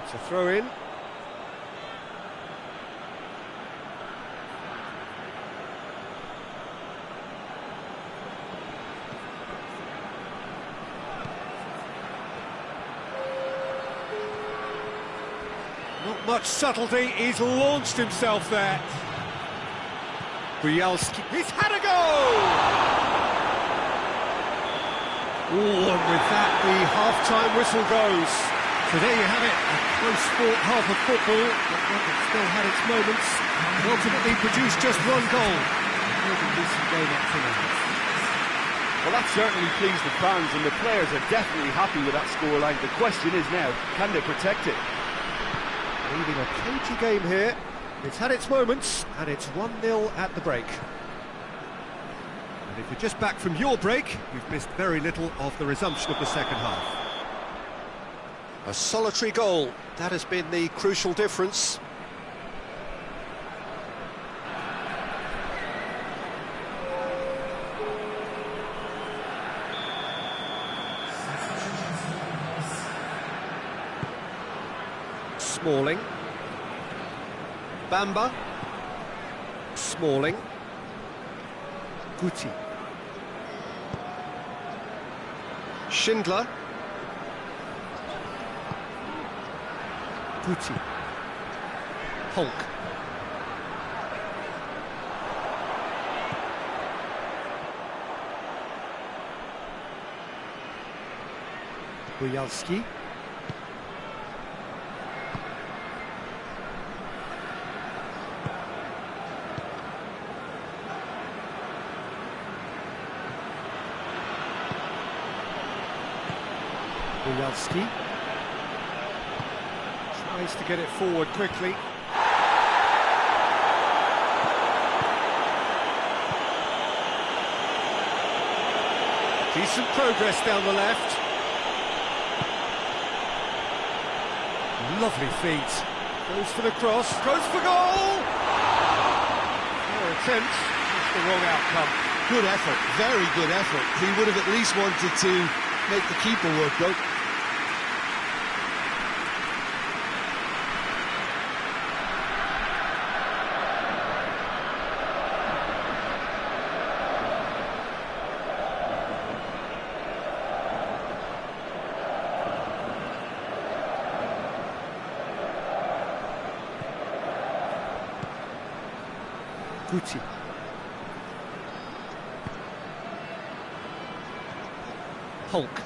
It's a throw-in. Not much subtlety, he's launched himself there. Bielski, he's had a go! Ooh, and with that, the half-time whistle goes. So there you have it, a close-fought half of football, but one that still had its moments, and ultimately produced just one goal. A decent game up to now. Well, that certainly pleased the fans, and the players are definitely happy with that scoreline. The question is now, can they protect it? Leading a cagey game here. It's had its moments, and it's 1-0 at the break. And if you're just back from your break, you've missed very little of the resumption of the second half. A solitary goal, that has been the crucial difference. Smalling. Bamba. Smalling. Guti. Schindler. Guti. Hulk. Bielski. Bielski tries to get it forward quickly. Decent progress down the left. Lovely feet. Goes for the cross, goes for goal! Poor attempt, just the wrong outcome. Good effort, very good effort. He would have at least wanted to make the keeper work, though. Guti. Hulk.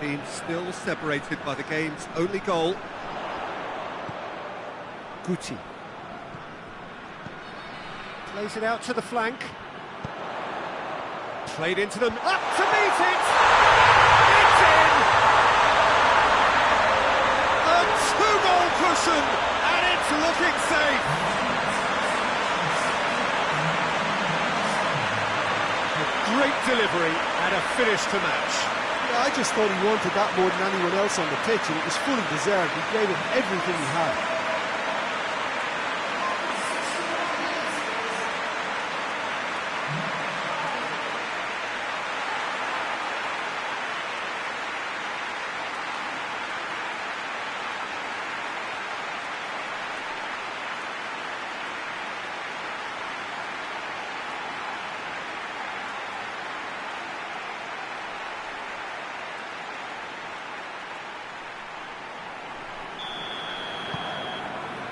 teams still separated by the game's only goal. Guti. Plays it out to the flank. Played into them, up to meet it! It's in! A two-goal cushion, and it's looking safe! A great delivery and a finish to match. Yeah, I just thought he wanted that more than anyone else on the pitch, and it was fully deserved. He gave it everything he had.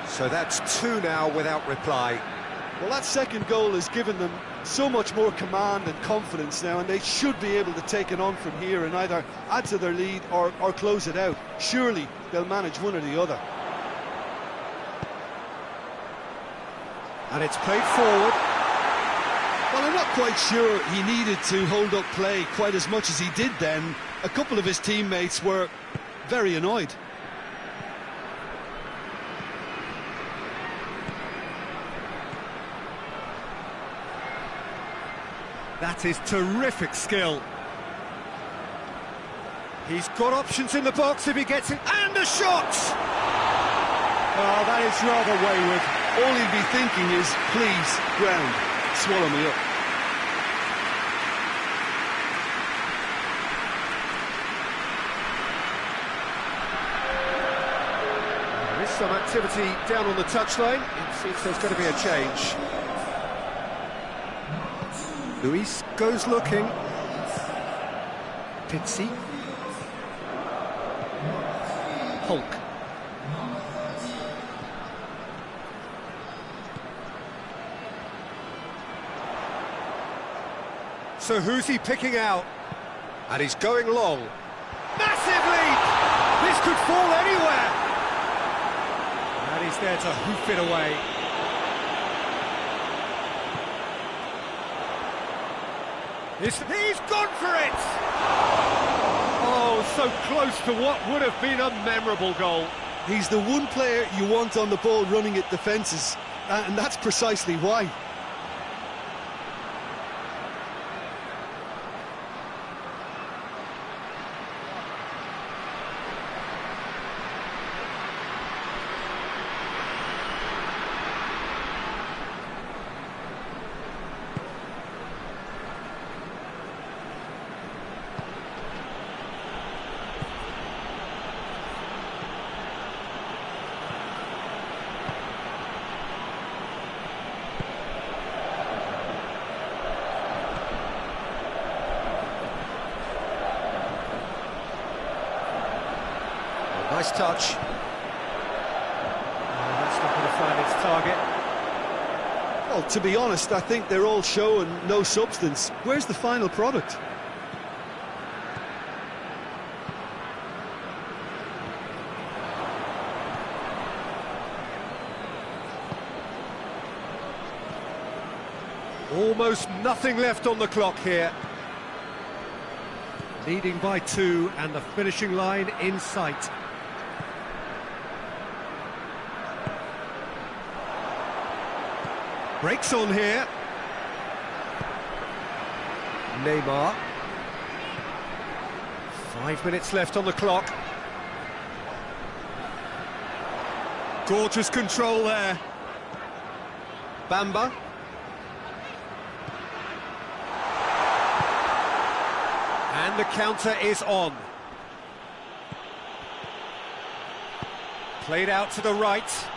So that's two now without reply. Well, that second goal has given them so much more command and confidence now, and they should be able to take it on from here and either add to their lead or close it out. Surely they'll manage one or the other. And it's played forward. Well, I'm not quite sure he needed to hold up play quite as much as he did then. A couple of his teammates were very annoyed. That is terrific skill. He's got options in the box if he gets it, and a shot! Oh, that is rather wayward. All he'd be thinking is, please, ground, swallow me up. There is some activity down on the touchline. It seems there's going to be a change. Luis goes looking. Pizzi. Hulk. So who's he picking out? And he's going long. Massive leap! This could fall anywhere! And he's there to hoof it away. He's gone for it! Oh, so close to what would have been a memorable goal. He's the one player you want on the ball running at defences, and that's precisely why. Nice touch. That's not going to find its target. Well, to be honest, I think they're all show and no substance. Where's the final product? Almost nothing left on the clock here. Leading by 2 and the finishing line in sight. Breaks on here. Neymar. 5 minutes left on the clock. Gorgeous control there. Bamba. And the counter is on. Played out to the right.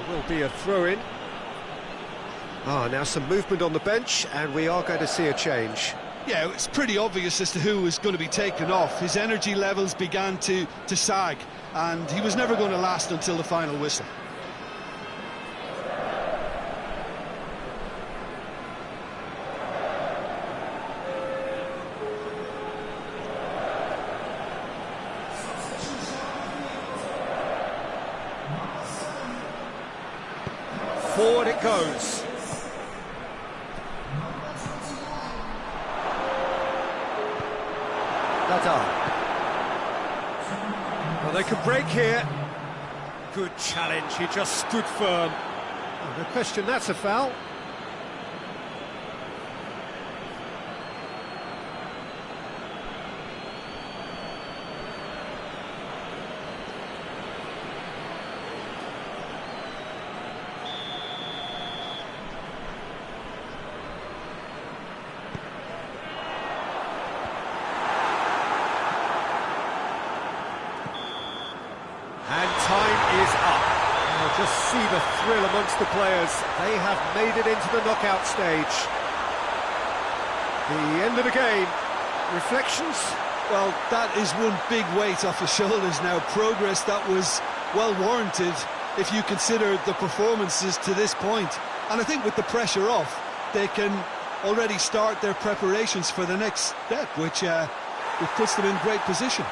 There will be a throw-in. Now some movement on the bench, and we are going to see a change. Yeah, it's pretty obvious as to who was going to be taken off. His energy levels began to sag, and he was never going to last until the final whistle. Forward it goes. Well, they can break here. Good challenge, he just stood firm. Oh, no question, that's a foul. And time is up. Now just see the thrill amongst the players. They have made it into the knockout stage. The end of the game. Reflections? Well, that is one big weight off his shoulders now. Progress that was well warranted if you consider the performances to this point. And I think with the pressure off, they can already start their preparations for the next step, which puts them in great position.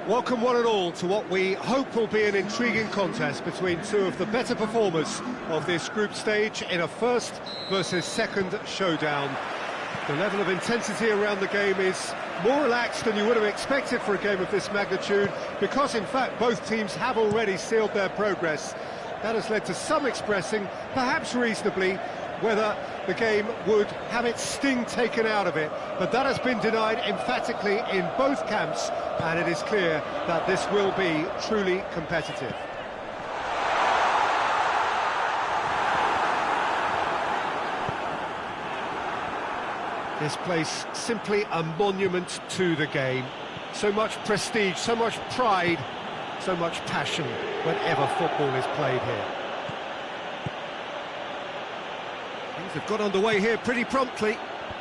Welcome one and all to what we hope will be an intriguing contest between two of the better performers of this group stage in a first versus second showdown. The level of intensity around the game is more relaxed than you would have expected for a game of this magnitude, because in fact both teams have already sealed their progress. That has led to some expressing, perhaps reasonably, whether the game would have its sting taken out of it, but that has been denied emphatically in both camps, and it is clear that this will be truly competitive. This place simply a monument to the game. So much prestige, so much pride, so much passion whenever football is played here. Things have got underway here pretty promptly.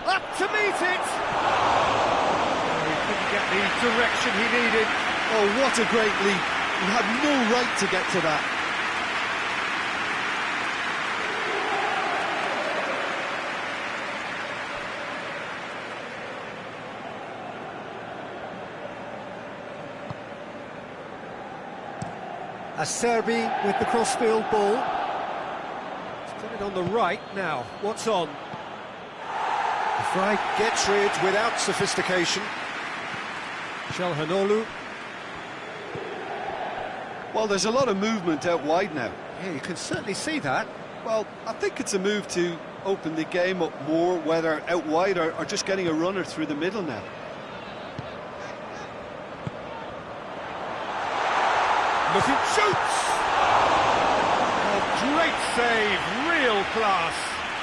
Up to meet it! Oh, he couldn't get the direction he needed. Oh, what a great leap. He had no right to get to that. Acerbi with the crossfield ball. He's got it on the right now. What's on? The Fry gets rid without sophistication. Çalhanoğlu. Well, there's a lot of movement out wide now. Yeah, you can certainly see that. Well, I think it's a move to open the game up more, whether out wide or just getting a runner through the middle now. Looking, shoots! Oh, great save, real class.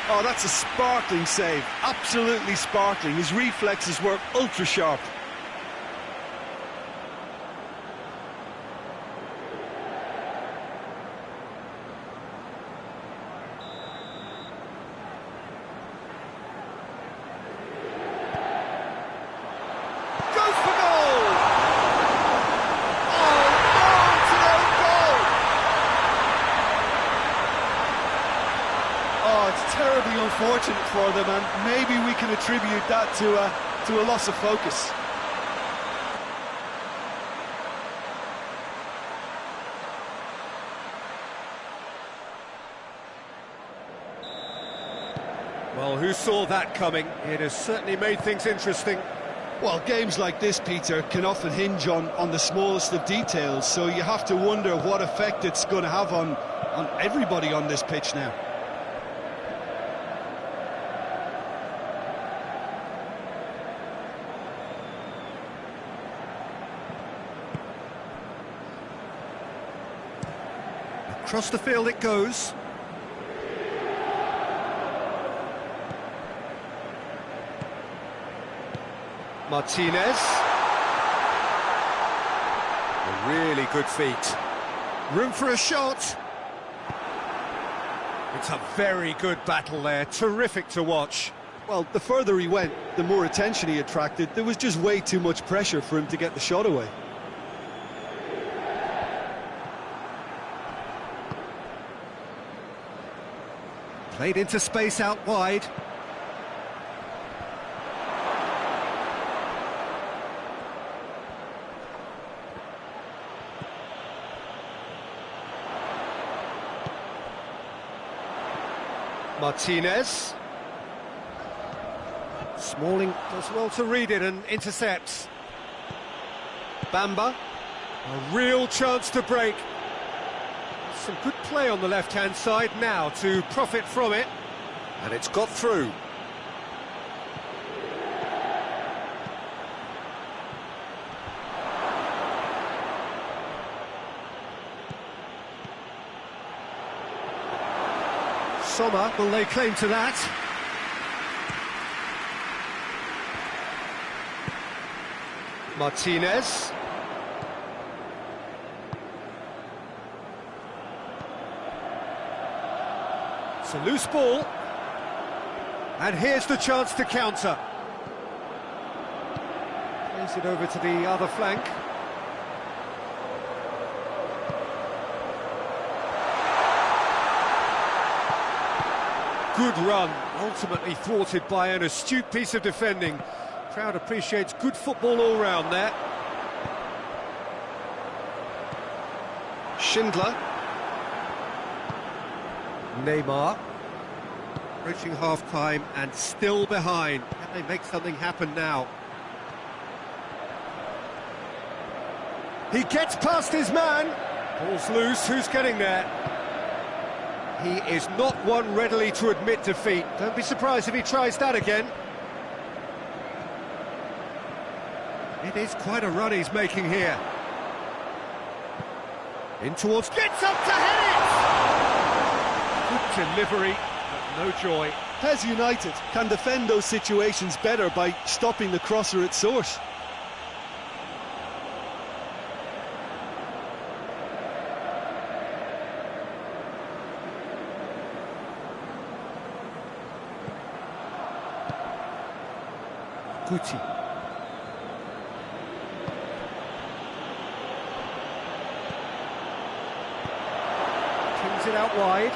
Oh, that's a sparkling save, absolutely sparkling. His reflexes were ultra sharp. Terribly unfortunate for them, and maybe we can attribute that to a loss of focus. Well, who saw that coming? It has certainly made things interesting. Well, games like this, Peter, can often hinge on the smallest of details, so you have to wonder what effect it's going to have on everybody on this pitch now. Across the field it goes. Martinez. A really good feat. Room for a shot. It's a very good battle there, terrific to watch. Well, the further he went, the more attention he attracted. There was just way too much pressure for him to get the shot away. Played into space out wide. Martinez. Smalling does well to read it and intercepts. Bamba. A real chance to break. Some good play on the left-hand side now to profit from it. And it's got through. Sommer will lay claim to that. Martinez. It's a loose ball. And here's the chance to counter. Plays it over to the other flank. Good run, ultimately thwarted by an astute piece of defending. Crowd appreciates good football all round there. Schindler. Neymar. Approaching half-time and still behind. Can they make something happen now? He gets past his man. Ball's loose, who's getting there? He is not one readily to admit defeat. Don't be surprised if he tries that again. It is quite a run he's making here. In towards... Gets up to head it! Good delivery, but no joy. Pes United can defend those situations better by stopping the crosser at source. Guti. Kings it out wide.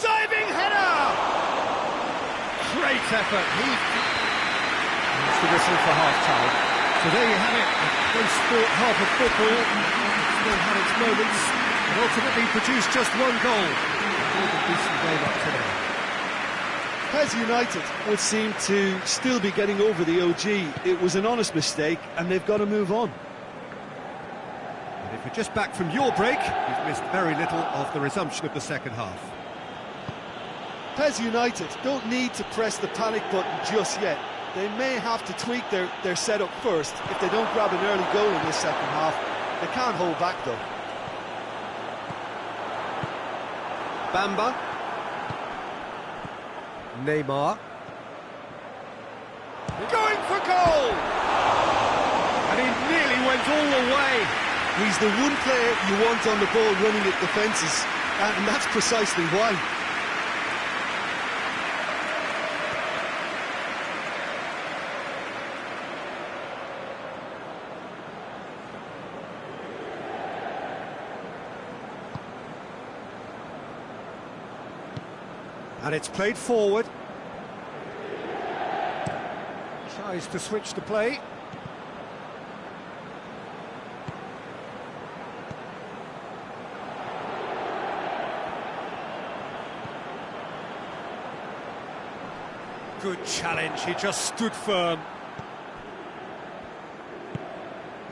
Diving header! Great effort. That's the whistle for half-time. So there you have it. A close sport half of football. It's still had its moments, but ultimately produced just one goal. Decent game up today. Pes United would seem to still be getting over the OG. It was an honest mistake, and they've got to move on. And if you're just back from your break, you've missed very little of the resumption of the second half. Pes United don't need to press the panic button just yet. They may have to tweak their setup first if they don't grab an early goal in this second half. They can't hold back, though. Bamba. Neymar. Going for goal! And he nearly went all the way. He's the one player you want on the ball running at defences, and that's precisely why. And it's played forward. Tries to switch the play. Good challenge, he just stood firm.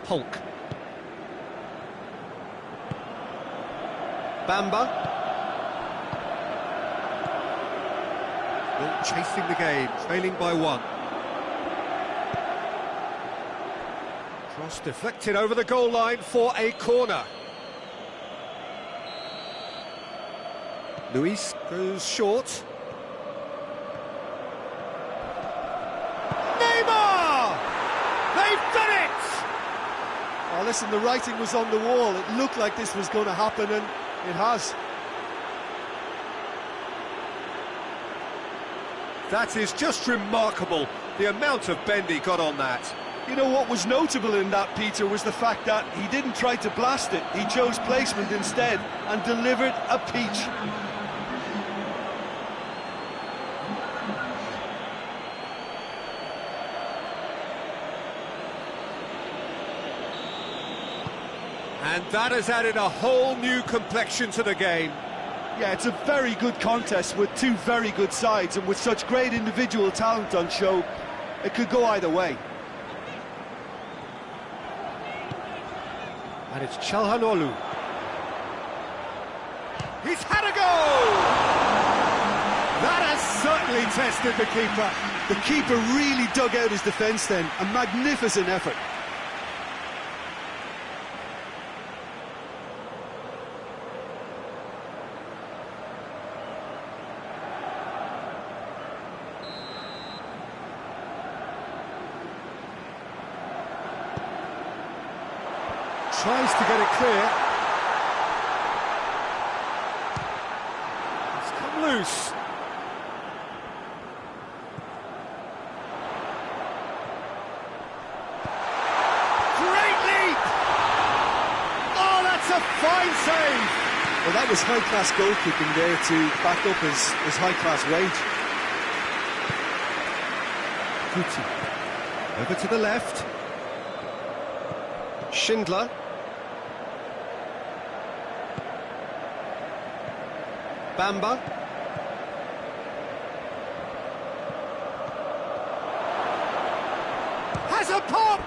Hulk. Bamba. Chasing the game, trailing by one. Cross deflected over the goal line for a corner. Luis goes short. Neymar! They've done it! Oh, listen, the writing was on the wall. It looked like this was going to happen, and it has. That is just remarkable, the amount of bend he got on that. You know what was notable in that, Peter, was the fact that he didn't try to blast it. He chose placement instead and delivered a peach. And that has added a whole new complexion to the game. Yeah, it's a very good contest with two very good sides, and with such great individual talent on show, it could go either way. And it's Çalhanoğlu. He's had a go! That has certainly tested the keeper. The keeper really dug out his defence then. A magnificent effort. Tries to get it clear. It's come loose. Great leap! Oh, that's a fine save! Well, that was high-class goalkeeping there to back up his high-class wage. Guti. Over to the left. Schindler. Bamba. Has a pop!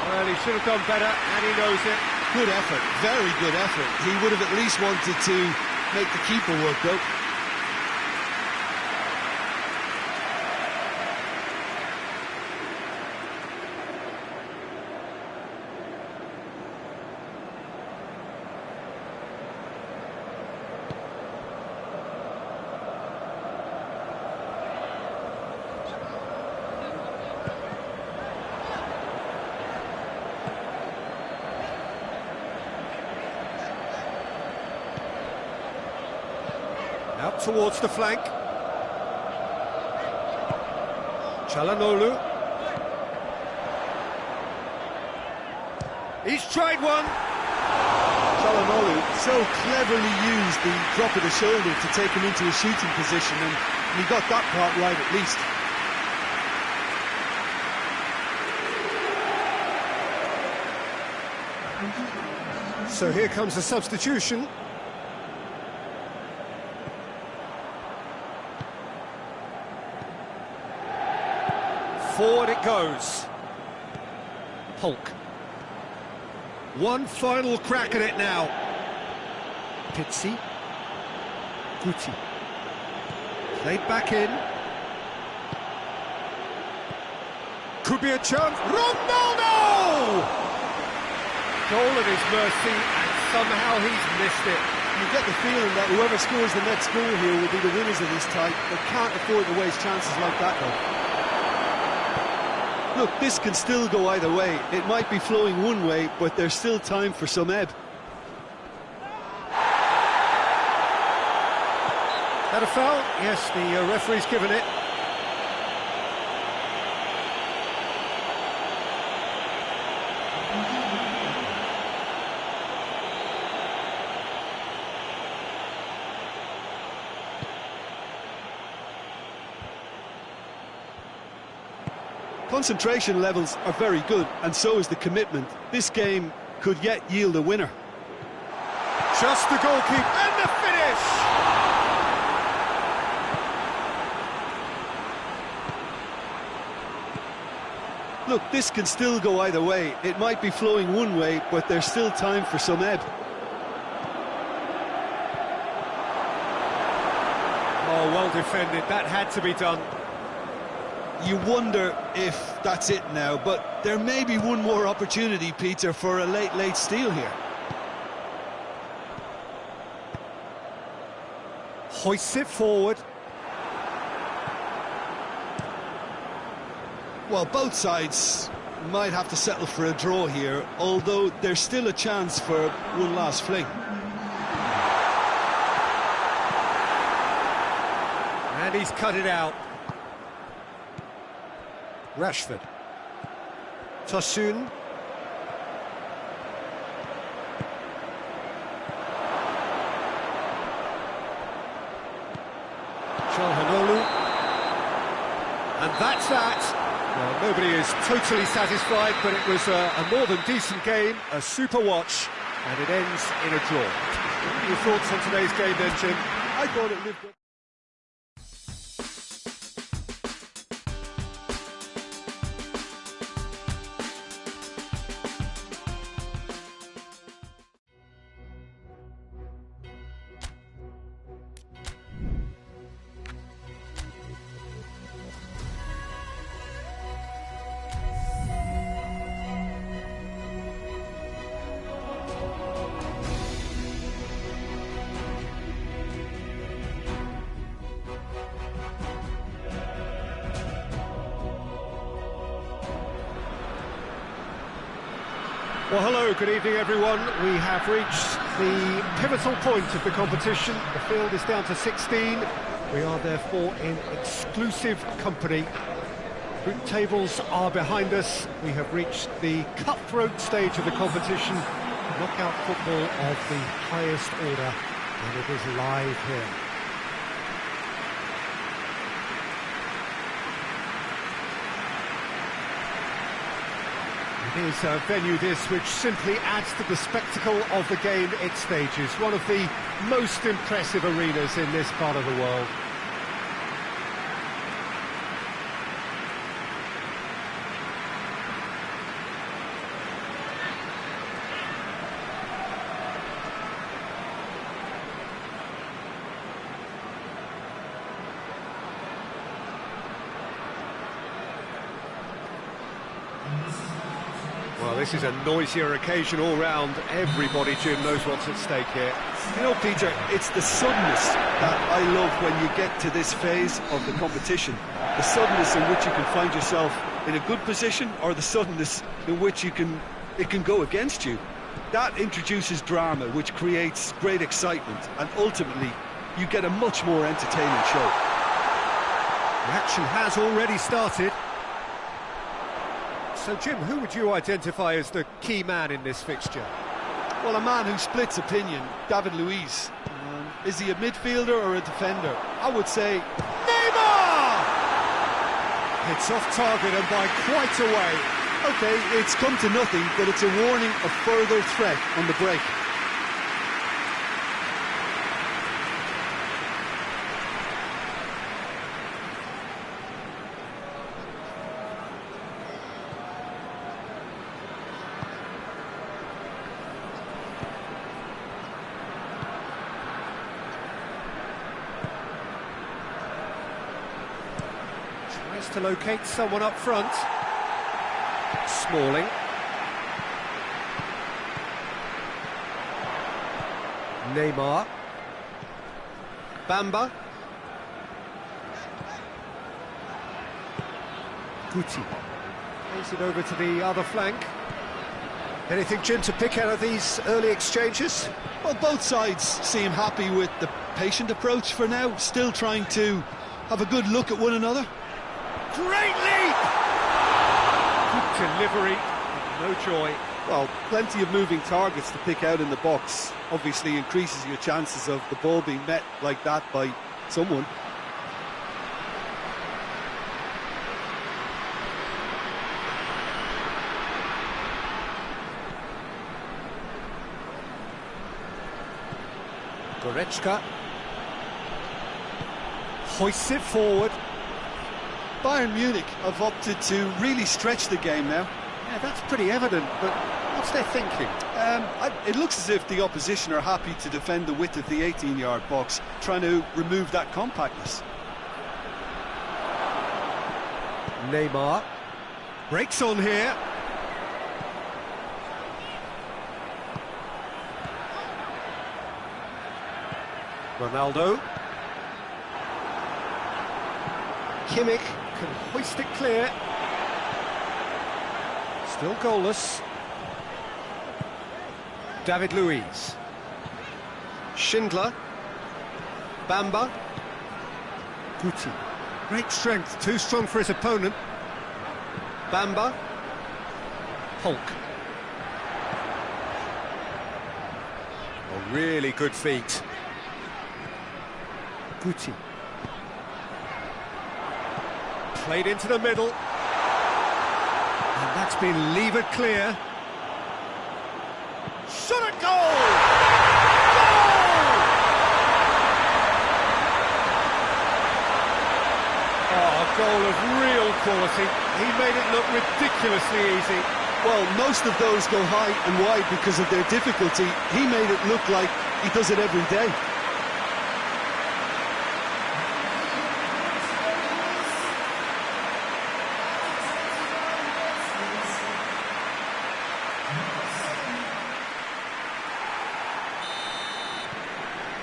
Well, he should have done better, and he knows it. Good effort, very good effort. He would have at least wanted to make the keeper work, though. Out towards the flank. Çalhanoğlu. He's tried one. Çalhanoğlu so cleverly used the drop of the shoulder to take him into a shooting position, and he got that part right at least. So here comes the substitution. Forward it goes. Hulk. One final crack at it now. Pizzi. Guti. Played back in. Could be a chance. Ronaldo! Goal at his mercy, and somehow he's missed it. You get the feeling that whoever scores the next goal here will be the winners of this tie. They can't afford to waste chances like that, though. Look, this can still go either way. It might be flowing one way, but there's still time for some ebb. That a foul? Yes, the referee's given it. Concentration levels are very good, and so is the commitment. This game could yet yield a winner. Just the goalkeeper and the finish! Look, this can still go either way. It might be flowing one way, but there's still time for some ebb. Oh, well defended. That had to be done. You wonder if that's it now, but there may be one more opportunity, Peter, for a late steal here. Hoists it forward. Well, both sides might have to settle for a draw here, although there's still a chance for one last fling. And he's cut it out. Rashford. Tosun. Çalhanoğlu. And that's that. Well, nobody is totally satisfied, but it was a more than decent game, a super watch, and it ends in a draw. What are your thoughts on today's game then, Jim? I thought it lived up. Well, hello, good evening, everyone. We have reached the pivotal point of the competition. The field is down to 16. We are therefore in exclusive company. Group tables are behind us. We have reached the cutthroat stage of the competition. Knockout football of the highest order, and it is live here. It is a venue this which simply adds to the spectacle of the game it stages. One of the most impressive arenas in this part of the world. Well, this is a noisier occasion all round. Everybody, Jim, knows what's at stake here. You know, Peter, it's the suddenness that I love when you get to this phase of the competition. The suddenness in which you can find yourself in a good position, or the suddenness in which it can go against you. That introduces drama, which creates great excitement, and ultimately you get a much more entertaining show. The action has already started. So, Jim, who would you identify as the key man in this fixture? Well, a man who splits opinion, David Luiz. Is he a midfielder or a defender? I would say Neymar! It's off target and by quite a way. Okay, it's come to nothing, but it's a warning of further threat on the break. Tries to locate someone up front. Smalling. Neymar. Bamba. Guti. Plays it over to the other flank. Anything, Jim, to pick out of these early exchanges? Well, both sides seem happy with the patient approach for now, still trying to have a good look at one another. Great leap! Good delivery, no joy. Well, plenty of moving targets to pick out in the box. Obviously increases your chances of the ball being met like that by someone. Goretzka hoists it forward. Bayern Munich have opted to really stretch the game now. Yeah, that's pretty evident, but what's their thinking? It looks as if the opposition are happy to defend the width of the 18-yard box, trying to remove that compactness. Neymar breaks on here. Ronaldo. Kimmich can hoist it clear. Still goalless. David Luiz. Schindler. Bamba. Guti. Great strength, too strong for his opponent. Bamba. Hulk. Oh, really good feet. Guti. Played into the middle. And that's been levered clear. Shot at goal! Goal! Oh, a goal of real quality. He made it look ridiculously easy. Well, most of those go high and wide because of their difficulty. He made it look like he does it every day.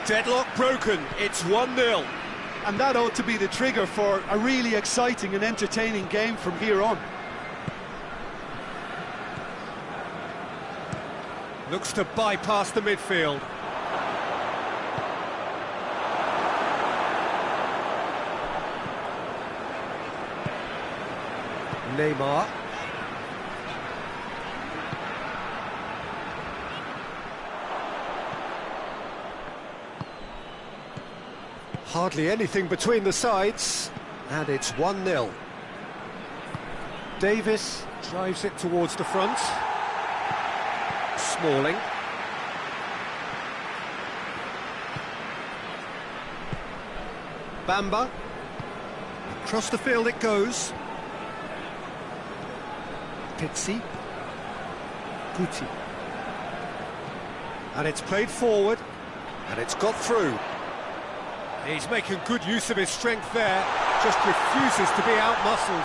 Deadlock broken, it's 1-0. And that ought to be the trigger for a really exciting and entertaining game from here on. Looks to bypass the midfield. Neymar. Hardly anything between the sides, and it's 1-0. Davis drives it towards the front. Smalling. Bamba. Across the field it goes. Pizzi. Guti. And it's played forward, and it's got through. He's making good use of his strength there, just refuses to be out-muscled.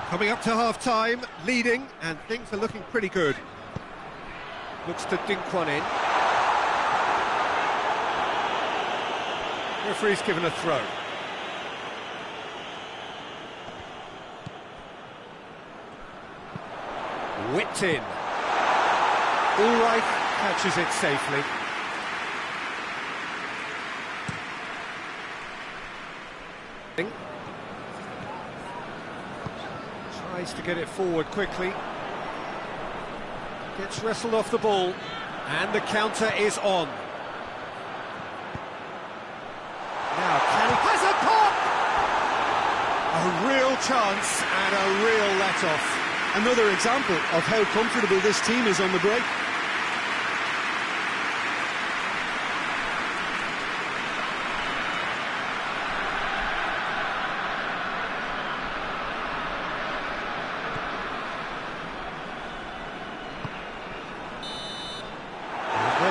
Coming up to half-time, leading, and things are looking pretty good. Looks to dink one in. Referee's given a throw. Whipped in. Ulreich catches it safely. Tries to get it forward quickly. Gets wrestled off the ball, and the counter is on. Now, can he... has a pop! A real chance and a real let-off. Another example of how comfortable this team is on the break.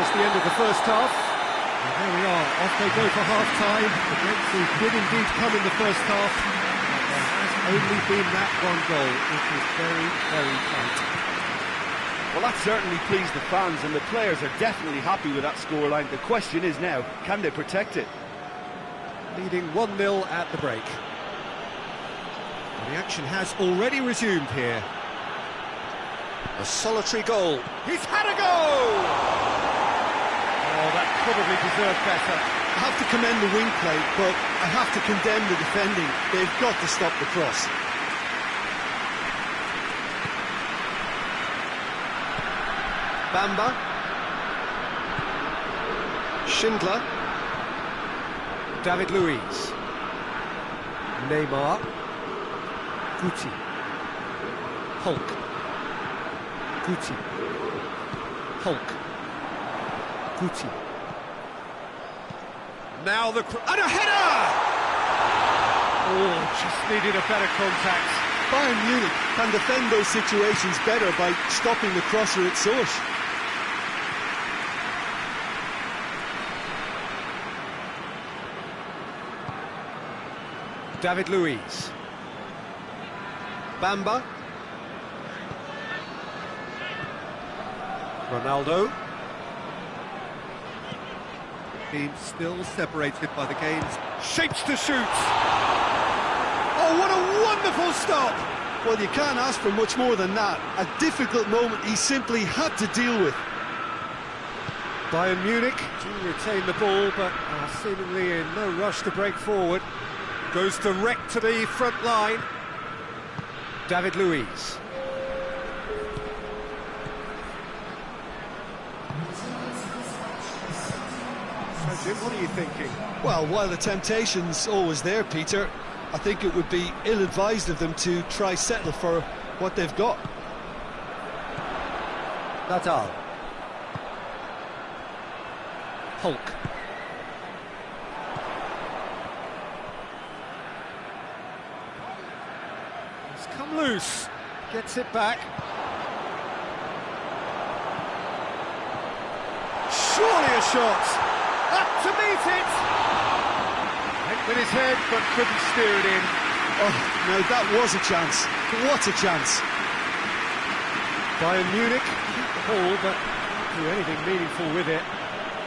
The end of the first half, and there we are, off they go for half-time. The breakthrough did indeed come in the first half, but there has only been that one goal, which is very, very tight. Well, that certainly pleased the fans, and the players are definitely happy with that scoreline. The question is now, can they protect it? Leading 1-0 at the break. The action has already resumed here. A solitary goal. He's had a go! Oh, that probably deserved better. I have to commend the wing play, but I have to condemn the defending. They've got to stop the cross. Bamba. Schindler. David Luiz. Neymar. Guti. Hulk. Guti. Hulk. Guti. Now the... and a header! Oh, just needed a better contact. Bayern Munich can defend those situations better by stopping the crosser at source. David Luiz. Bamba. Ronaldo. Team still separated by the game's shapes to shoot. Oh, what a wonderful stop! Well, you can't ask for much more than that. A difficult moment he simply had to deal with. Bayern Munich do retain the ball, but are seemingly in no rush to break forward. Goes direct to the front line. David Luiz. So, Jim, what are you thinking? Well, while the temptation's always there, Peter, I think it would be ill-advised of them to try settle for what they've got. Natal. Hulk. He's come loose. Gets it back. Surely a shot. Up to meet it. Went with his head, but couldn't steer it in. Oh, no, that was a chance. What a chance. Bayern Munich keep the ball, but don't do anything meaningful with it.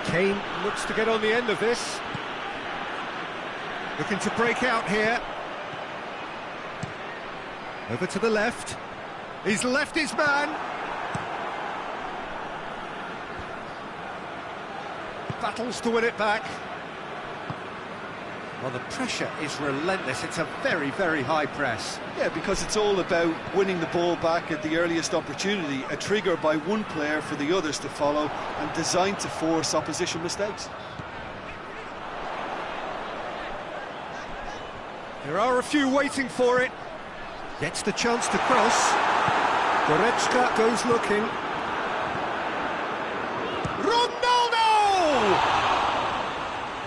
Kane looks to get on the end of this. Looking to break out here. Over to the left. He's left his man. Battles to win it back. Well, the pressure is relentless. It's a very, very high press. Yeah, because it's all about winning the ball back at the earliest opportunity, a trigger by one player for the others to follow, and designed to force opposition mistakes. There are a few waiting for it. Gets the chance to cross. Goretzka goes looking.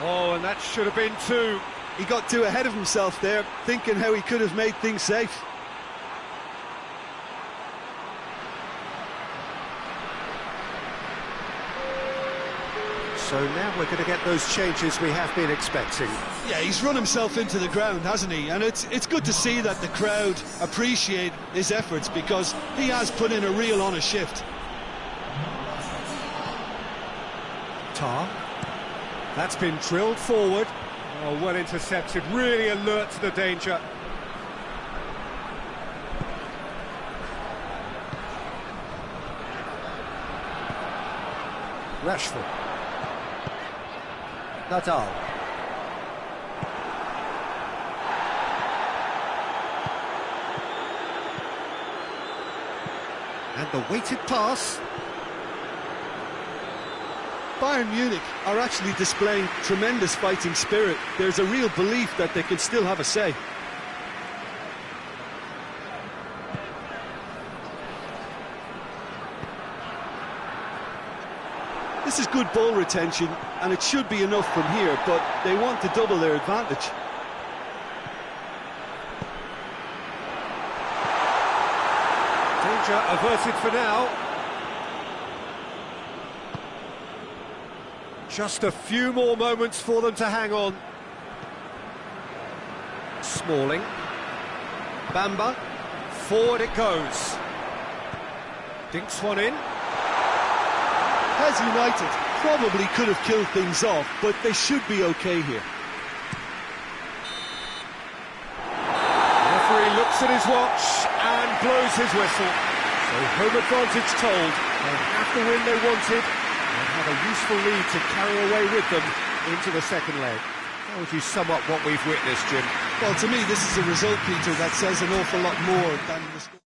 Oh, and that should have been two. He got too ahead of himself there, thinking how he could have made things safe. So now we're going to get those changes we have been expecting. Yeah, he's run himself into the ground, hasn't he? And it's good to see that the crowd appreciate his efforts, because he has put in a real honest shift. Tar. That's been drilled forward. Oh, well intercepted, really alert to the danger. Rashford. Natal. And the weighted pass. Bayern Munich are actually displaying tremendous fighting spirit. There's a real belief that they can still have a say. This is good ball retention, and it should be enough from here, but they want to double their advantage. Danger averted for now. Just a few more moments for them to hang on. Smalling. Bamba. Forward it goes. Dinks one in. Pes United probably could have killed things off, but they should be okay here. The referee looks at his watch and blows his whistle. So home advantage told. They have the win they wanted and have a useful lead to carry away with them into the second leg. How would you sum up what we've witnessed, Jim? Well, to me, this is a result, Peter, that says an awful lot more than the score.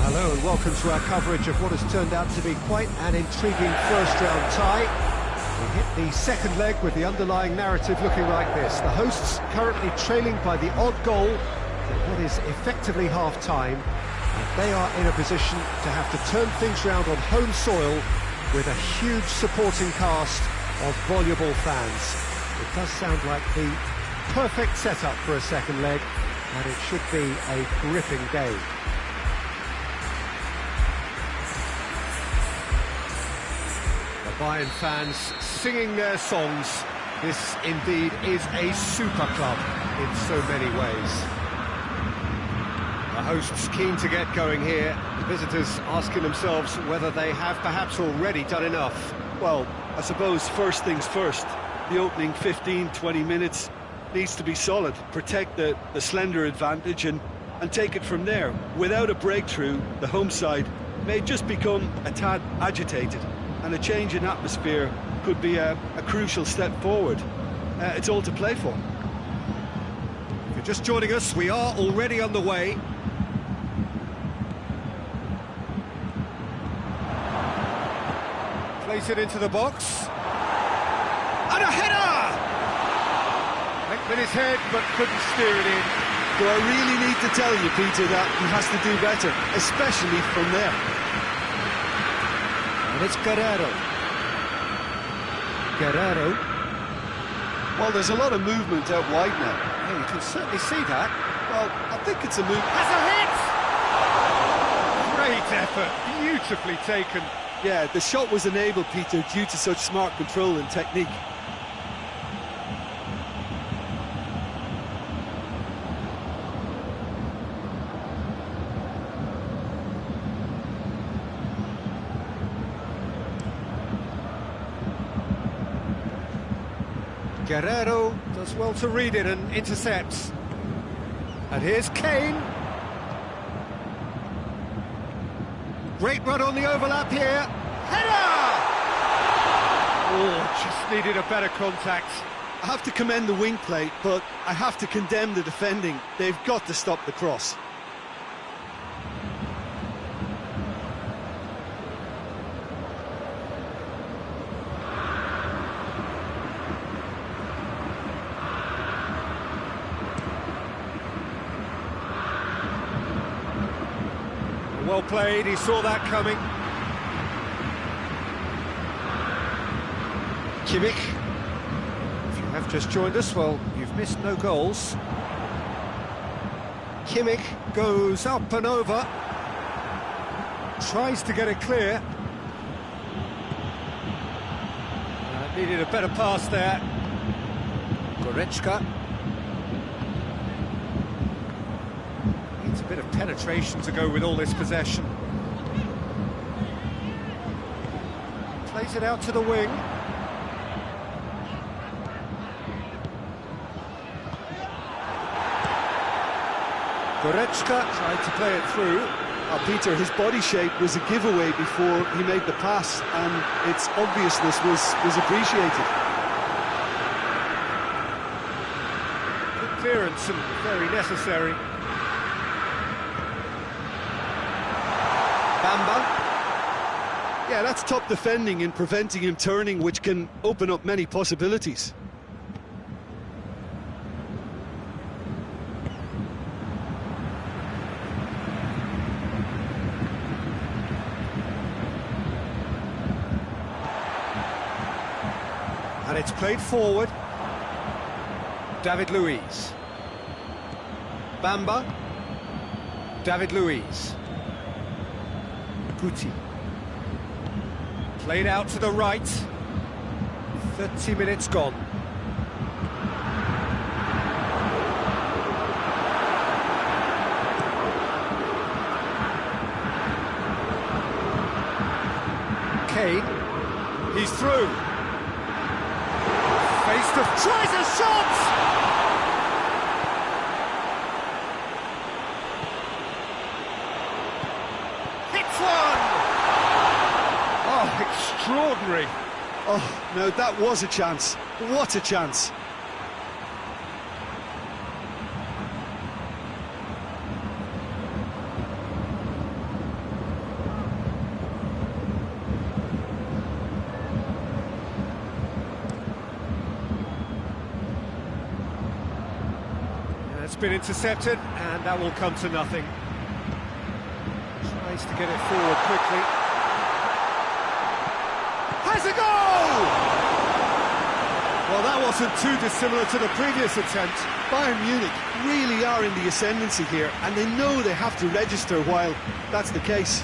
Hello and welcome to our coverage of what has turned out to be quite an intriguing first-round tie. We hit the second leg with the underlying narrative looking like this. The hosts currently trailing by the odd goal at what is effectively half-time, and they are in a position to have to turn things round on home soil with a huge supporting cast of voluble fans. It does sound like the perfect setup for a second leg. and it should be a gripping game. The Bayern fans singing their songs. This indeed is a super club in so many ways. The hosts keen to get going here. The visitors asking themselves whether they have perhaps already done enough. Well, I suppose first things first. The opening 15-20 minutes needs to be solid, protect the slender advantage and take it from there. Without a breakthrough, the home side may just become a tad agitated, and a change in atmosphere could be a crucial step forward. It's all to play for. If you're just joining us, we are already underway. Place it into the box. And a header! Went with his head, but couldn't steer it in. Do I really need to tell you, Peter, that he has to do better, especially from there? And it's Guerrero. Guerrero. Well, there's a lot of movement out wide now. Yeah, you can certainly see that. Well, I think it's a move. Has a hit! Great effort, beautifully taken. Yeah, the shot was enabled, Peter, due to such smart control and technique. Guerrero does well to read it and intercepts. And here's Kane. Great run on the overlap here. Header! Oh, just needed a better contact. I have to commend the wing play, but I have to condemn the defending. They've got to stop the cross. Well played, he saw that coming. Kimmich. If you have just joined us, well, you've missed no goals. Kimmich goes up and over. Tries to get it clear. Needed a better pass there. Goretzka. Needs a bit of penetration to go with all this possession. Plays it out to the wing. Goretzka tried to play it through. Peter, his body shape was a giveaway before he made the pass, and its obviousness was appreciated. Good clearance and very necessary. Bamba. Yeah, that's top defending and preventing him turning, which can open up many possibilities. And it's played forward. David Luiz. Bamba. David Luiz. Guti. Played out to the right. 30 minutes gone. Kane. He's through. Tries a shot! Hits one! Oh, extraordinary. Oh, no, that was a chance. What a chance. It's been intercepted, and that will come to nothing. Tries to get it forward quickly. Has a goal! Well, that wasn't too dissimilar to the previous attempt. Bayern Munich really are in the ascendancy here, and they know they have to register while that's the case.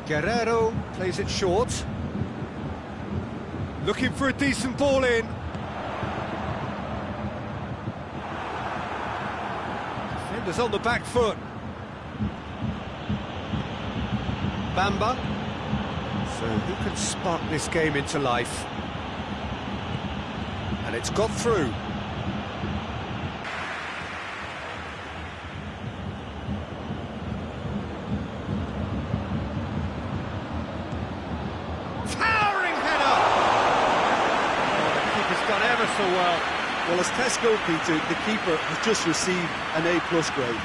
Guerrero plays it short. Looking for a decent ball in. Defenders on the back foot. Bamba. So who can spark this game into life? And it's got through. So well, as test goalkeeper, the keeper has just received an A+ grade.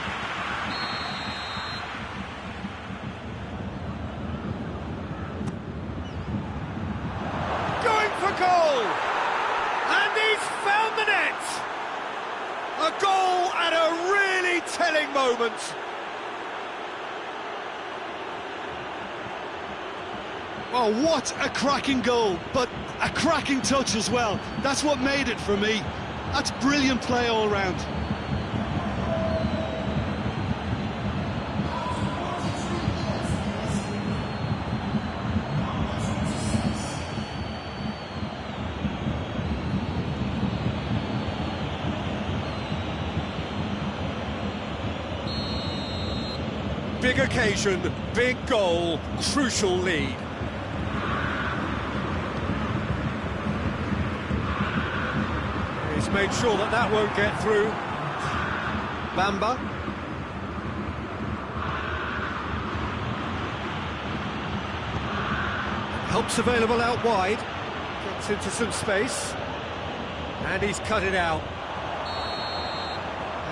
Going for goal! And he's found the net! A goal at a really telling moment. Oh, what a cracking goal, but a cracking touch as well. That's what made it for me. That's brilliant play all round. Big occasion, big goal, crucial lead. He's made sure that that won't get through. Bamba. Help's available out wide. Gets into some space. And he's cut it out.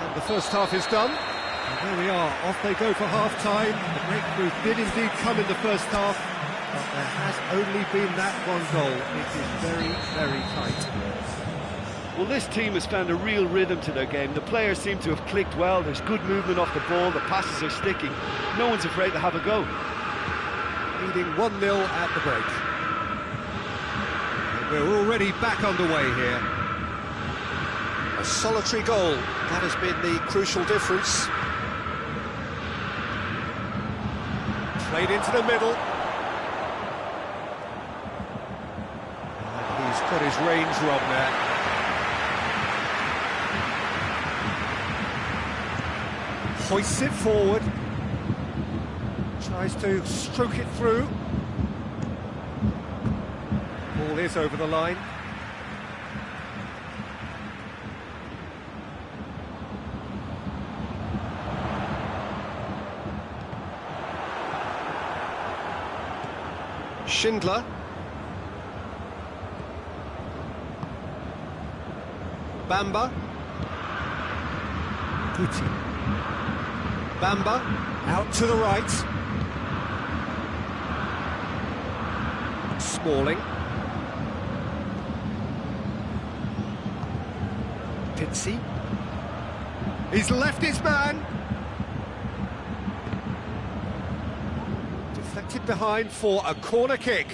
And the first half is done. And there we are, off they go for half-time. The breakthrough did indeed come in the first half, but there has only been that one goal. It is very, very tight. Well, this team has found a real rhythm to their game. The players seem to have clicked well. There's good movement off the ball. The passes are sticking. No one's afraid to have a go. Leading 1-0 at the break. And we're already back underway here. A solitary goal. That has been the crucial difference. Played into the middle. And he's got his range wrong there. Hoists it forward. Tries to stroke it through. Ball is over the line. Schindler. Bamba. Guti. Bamba, out to the right. Smalling. Pizzi. He's left his man. Deflected behind for a corner kick.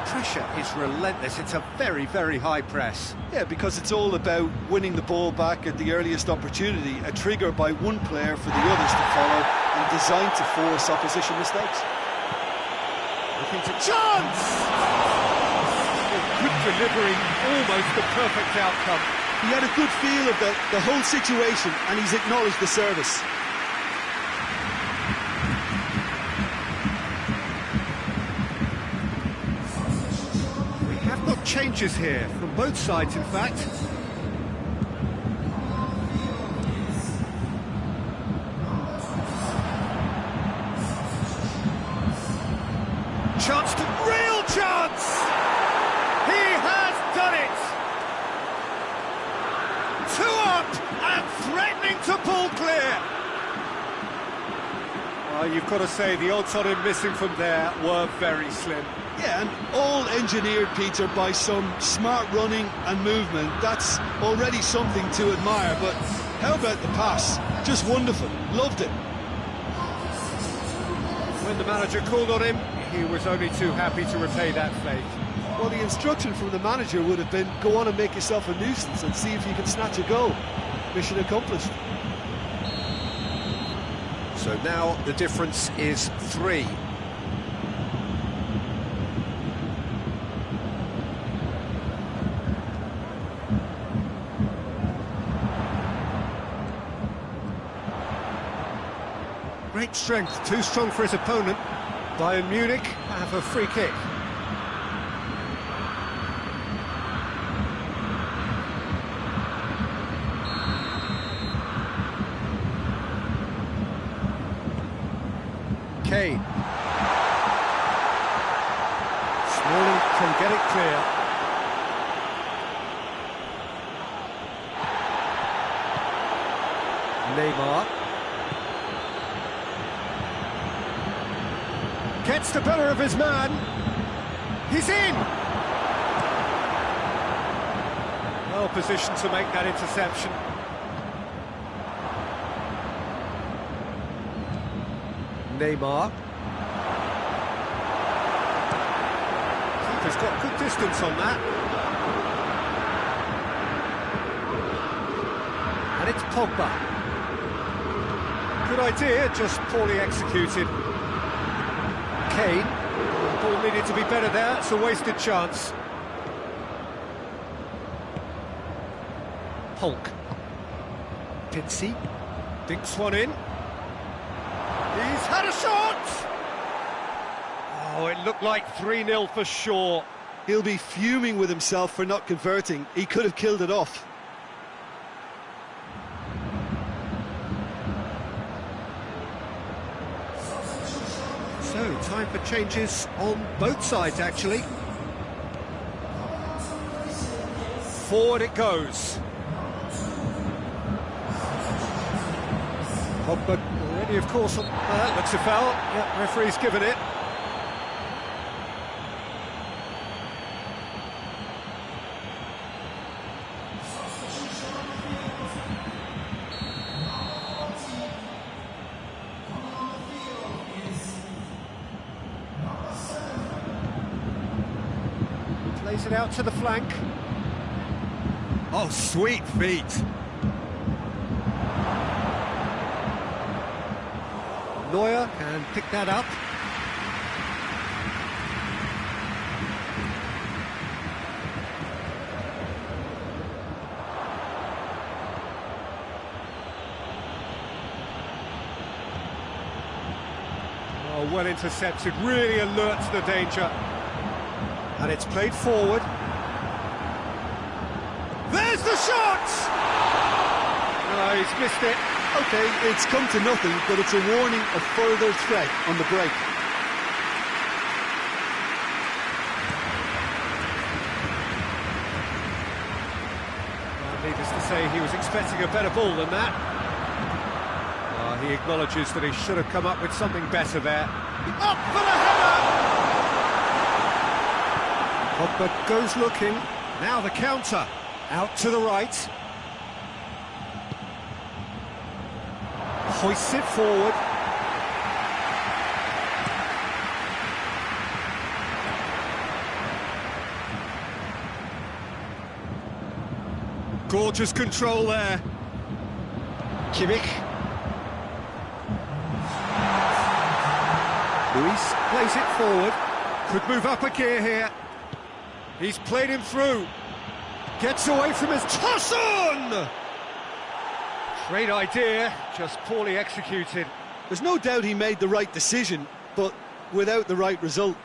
Pressure is relentless. It's a very, very high press. Yeah, because it's all about winning the ball back at the earliest opportunity, a trigger by one player for the others to follow, and designed to force opposition mistakes. Looking to chance! Good delivery, almost the perfect outcome. He had a good feel of the whole situation, and he's acknowledged the service. Changes here from both sides, in fact. Chance to real chance! He has done it! You've got to say the odds on him missing from there were very slim. Yeah, and all engineered, Peter, by some smart running and movement. That's already something to admire, but how about the pass? Just wonderful. Loved it. When the manager called on him, he was only too happy to repay that favour. Well, the instruction from the manager would have been, go on and make yourself a nuisance and see if you can snatch a goal. Mission accomplished. So now the difference is 3. Great strength, too strong for his opponent. Bayern Munich have a free kick. Kane. Smalling can get it clear. Neymar. Gets the better of his man. He's in! Well positioned to make that interception. Neymar. Keeper's got good distance on that. And it's Pogba. Good idea, just poorly executed. Kane. The ball needed to be better there, it's a wasted chance. Hulk. Pitsy. Dinks one in. He's had a shot! Oh, it looked like 3-0 for sure. He'll be fuming with himself for not converting. He could have killed it off. So, time for changes on both sides, actually. Forward it goes. Pogba already, of course, looks a foul. Yeah, referee's given it. Plays it out to the flank. Oh, sweet feet. Neuer can pick that up. Oh, well intercepted, really alert to the danger. And it's played forward. There's the shot! No, he's missed it. OK, it's come to nothing, but it's a warning of further threat on the break. Well, needless to say, he was expecting a better ball than that. He acknowledges that he should have come up with something better there. Up for the header! Pogba goes looking. Now the counter. Out to the right. Hoists it forward. Gorgeous control there. Kimmich. Luis plays it forward. Could move up a gear here. He's played him through. Gets away from his toss on! Great idea, just poorly executed. There's no doubt he made the right decision, but without the right result.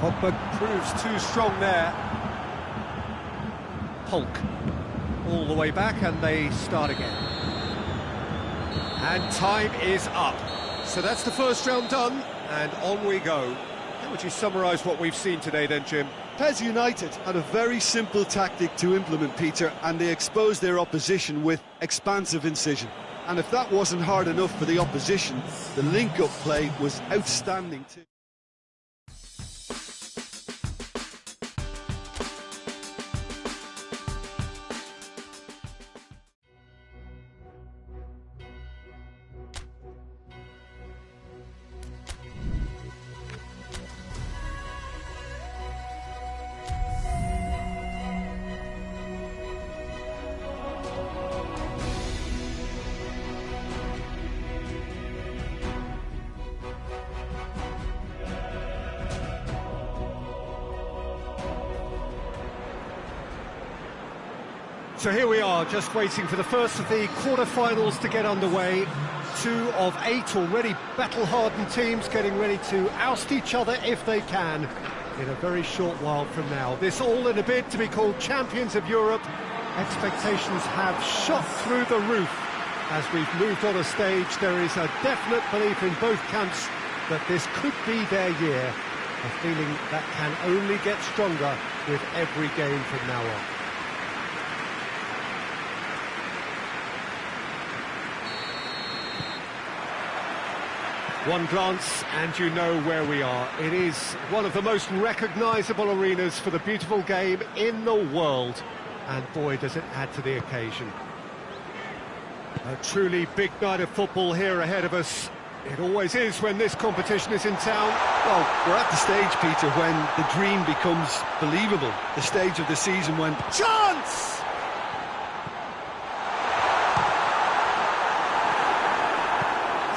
Pogba proves too strong there. Hulk all the way back, and they start again. And time is up. So that's the first round done, and on we go. How would you summarise what we've seen today then, Jim? Pes United had a very simple tactic to implement, Peter, and they exposed their opposition with expansive incision. And if that wasn't hard enough for the opposition, the link-up play was outstanding too. So here we are, just waiting for the first of the quarter-finals to get underway. 2 of 8 already battle-hardened teams getting ready to oust each other if they can in a very short while from now. This all in a bid to be called champions of Europe. Expectations have shot through the roof. As we've moved on a stage, there is a definite belief in both camps that this could be their year. A feeling that can only get stronger with every game from now on. One glance and you know where we are. It is one of the most recognisable arenas for the beautiful game in the world. And boy, does it add to the occasion. A truly big night of football here ahead of us. It always is when this competition is in town. Well, we're at the stage, Peter, when the dream becomes believable. The stage of the season when... Chance!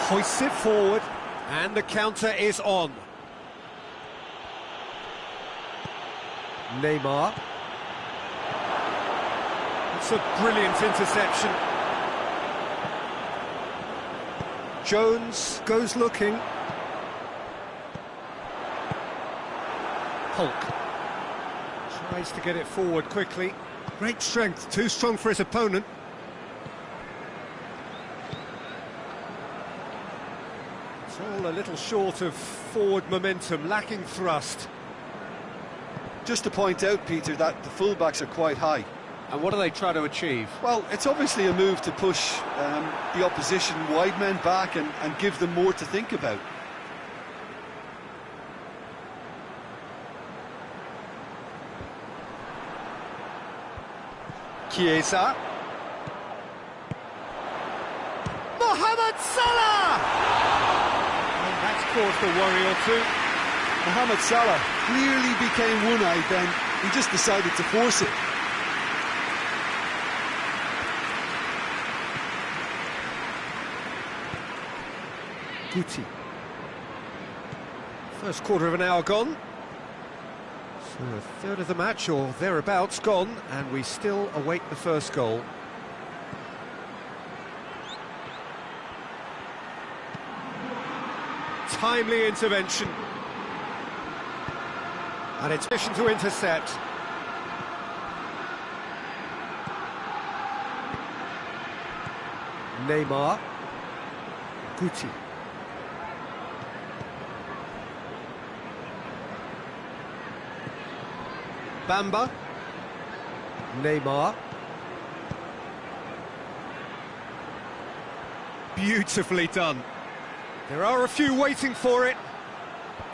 Hoists it forward, and the counter is on. Neymar. It's a brilliant interception. Jones goes looking. Hulk tries to get it forward quickly. Great strength, too strong for his opponent. It's all a little short of forward momentum, lacking thrust. Just to point out, Peter, that the fullbacks are quite high. And what do they try to achieve? Well, it's obviously a move to push the opposition wide men back and give them more to think about. Chiesa. Mohamed Salah! And that's caused a worry or two. Mohamed Salah clearly became one-eyed then. He just decided to force it. Guti. First quarter of an hour gone. So a third of the match, or thereabouts, gone, and we still await the first goal. Timely intervention. And it's mission to intercept. Neymar. Guti. Bamba. Neymar. Beautifully done. There are a few waiting for it.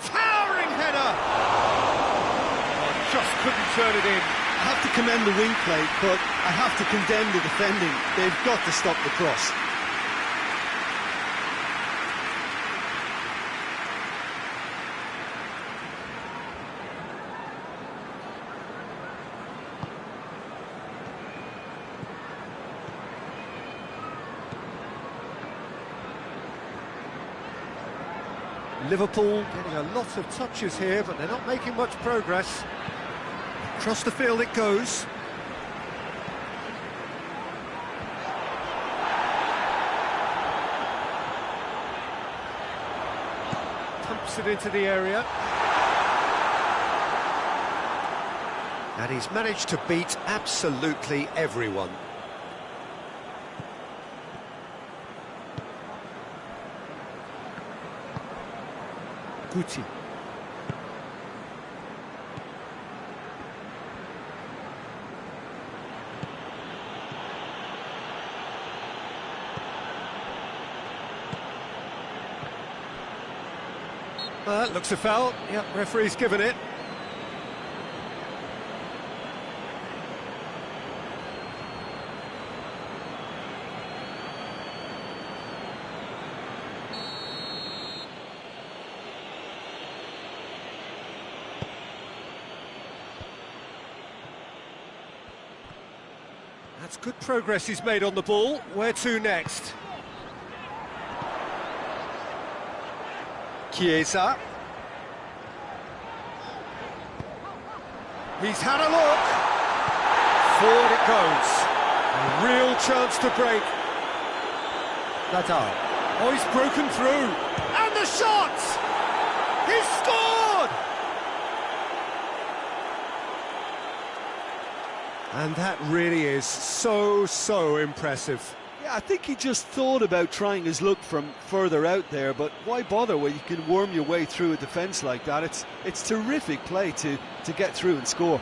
Towering header! Oh, just couldn't turn it in. I have to commend the wing play, but I have to condemn the defending. They've got to stop the cross. Liverpool getting a lot of touches here, but they're not making much progress. Across the field it goes. Pumps it into the area. And he's managed to beat absolutely everyone. Guti. Looks a foul. Yep, referee's given it. That's good progress he's made on the ball. Where to next? Chiesa. He's had a look. Forward it goes. A real chance to break. Natal. Oh, he's broken through. And the shot! He's scored! And that really is so impressive. Yeah, I think he just thought about trying his luck from further out there, but why bother when you can worm your way through a defence like that? It's terrific play to get through and score.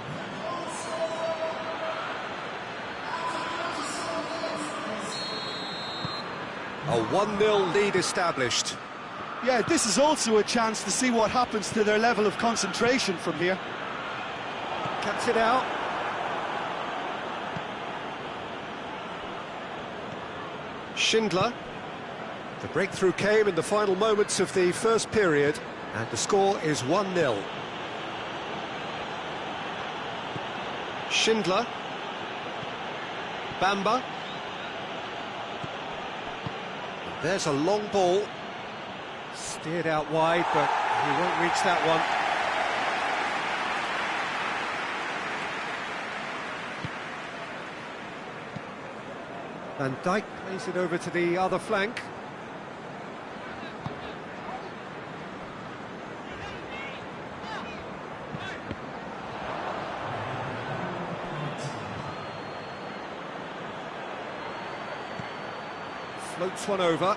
A 1-0 lead established. Yeah, this is also a chance to see what happens to their level of concentration from here. Cuts it out. Schindler. The breakthrough came in the final moments of the first period, and the score is 1-0. Schindler. Bamba. There's a long ball. Steered out wide, but he won't reach that one. Van Dijk plays it over to the other flank. Floats one over.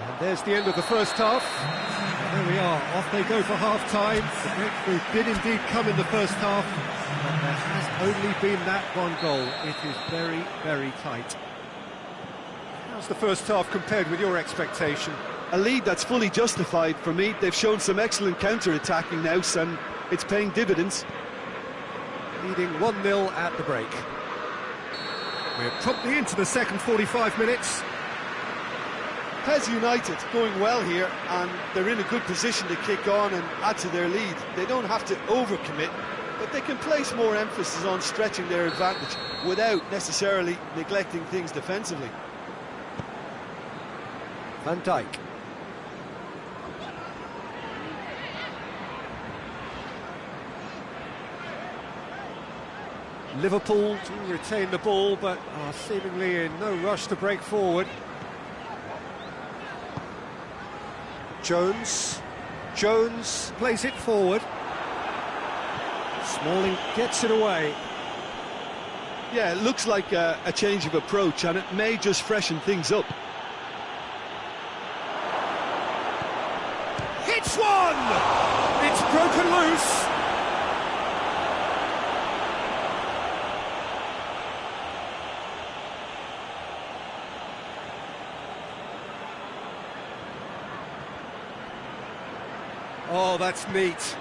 And there's the end of the first half. And there we are, off they go for half-time. The breakthrough did indeed come in the first half. But there has only been that one goal. It is very tight. How's the first half compared with your expectation? A lead that's fully justified for me. They've shown some excellent counter-attacking now, and it's paying dividends. Leading 1-0 at the break. We're promptly into the second 45 minutes. Pes United going well here, and they're in a good position to kick on and add to their lead. They don't have to overcommit, but they can place more emphasis on stretching their advantage without necessarily neglecting things defensively. Van Dijk. Liverpool do retain the ball, but are seemingly in no rush to break forward. Jones plays it forward. Smalling gets it away. Yeah, it looks like a change of approach, and it may just freshen things up. Hits one! It's broken loose. Oh, that's neat.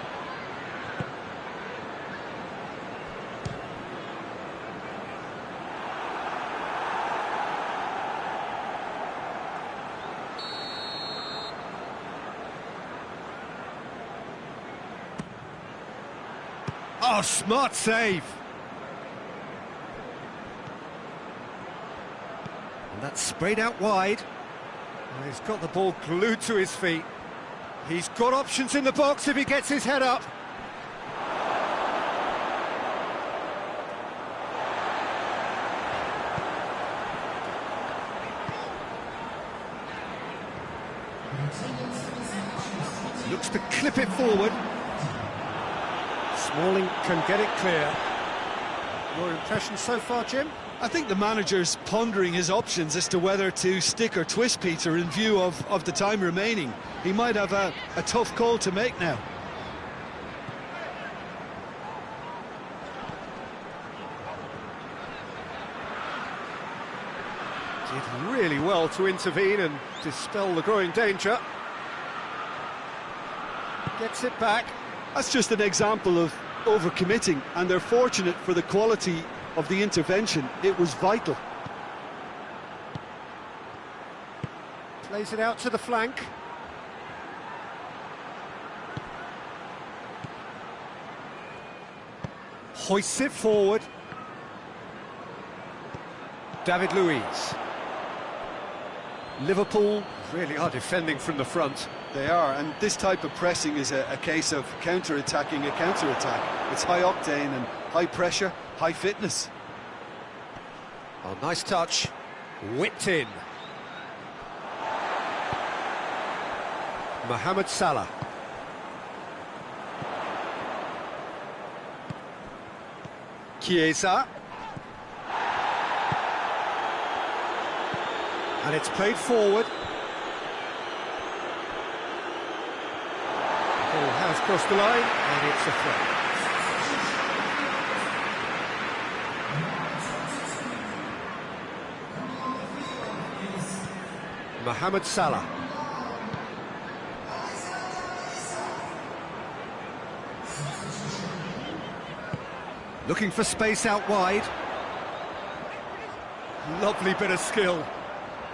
Oh, smart save. And that's sprayed out wide. And he's got the ball glued to his feet. He's got options in the box if he gets his head up. Looks to clip it forward. Smalling can get it clear. Your impression so far, Jim? I think the manager's pondering his options as to whether to stick or twist Peter in view of the time remaining. He might have a tough call to make now. Did really well to intervene and dispel the growing danger. Gets it back. That's just an example of overcommitting, and they're fortunate for the quality of the intervention. It was vital. Plays it out to the flank. Hoists it forward. David Luiz. Liverpool really are defending from the front. They are, and this type of pressing is a case of counter-attacking a counter-attack. It's high octane and high pressure, high fitness. Oh, nice touch. Whipped in. Mohamed Salah. Chiesa. And it's played forward. Ball has crossed the line, and it's a throw. Mohamed Salah. Looking for space out wide. Lovely bit of skill.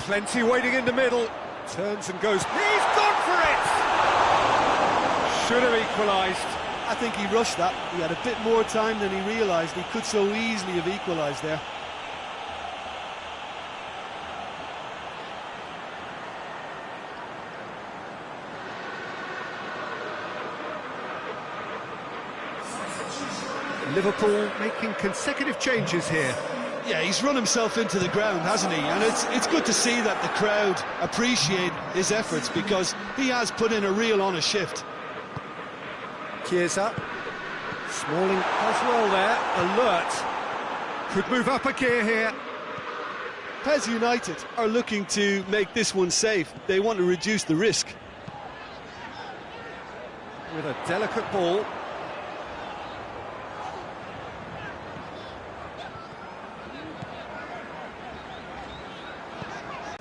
Plenty waiting in the middle. Turns and goes. He's gone for it! Should have equalised. I think he rushed that. He had a bit more time than he realised. He could so easily have equalised there. Liverpool making consecutive changes here. Yeah, he's run himself into the ground, hasn't he? And it's good to see that the crowd appreciate his efforts, because he has put in a real honest shift. Chiesa. Smalling does well there. Alert. Could move up a gear here. Pes United are looking to make this one safe. They want to reduce the risk. With a delicate ball.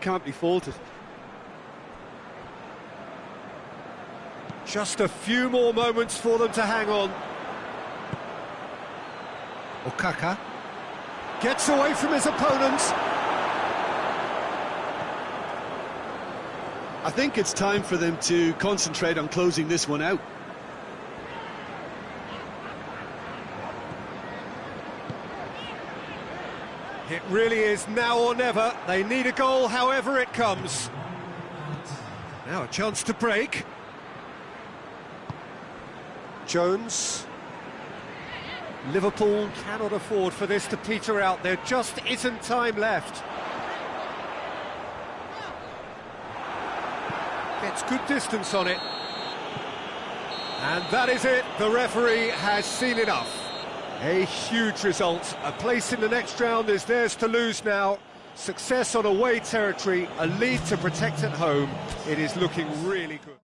Can't be faulted. Just a few more moments for them to hang on. Okaka gets away from his opponents. I think it's time for them to concentrate on closing this one out. It really is now or never. They need a goal however it comes. Now a chance to break. Jones. Liverpool cannot afford for this to peter out. There just isn't time left. Gets good distance on it. And that is it. The referee has seen enough. A huge result. A place in the next round is theirs to lose now. Success on away territory, a lead to protect at home. It is looking really good.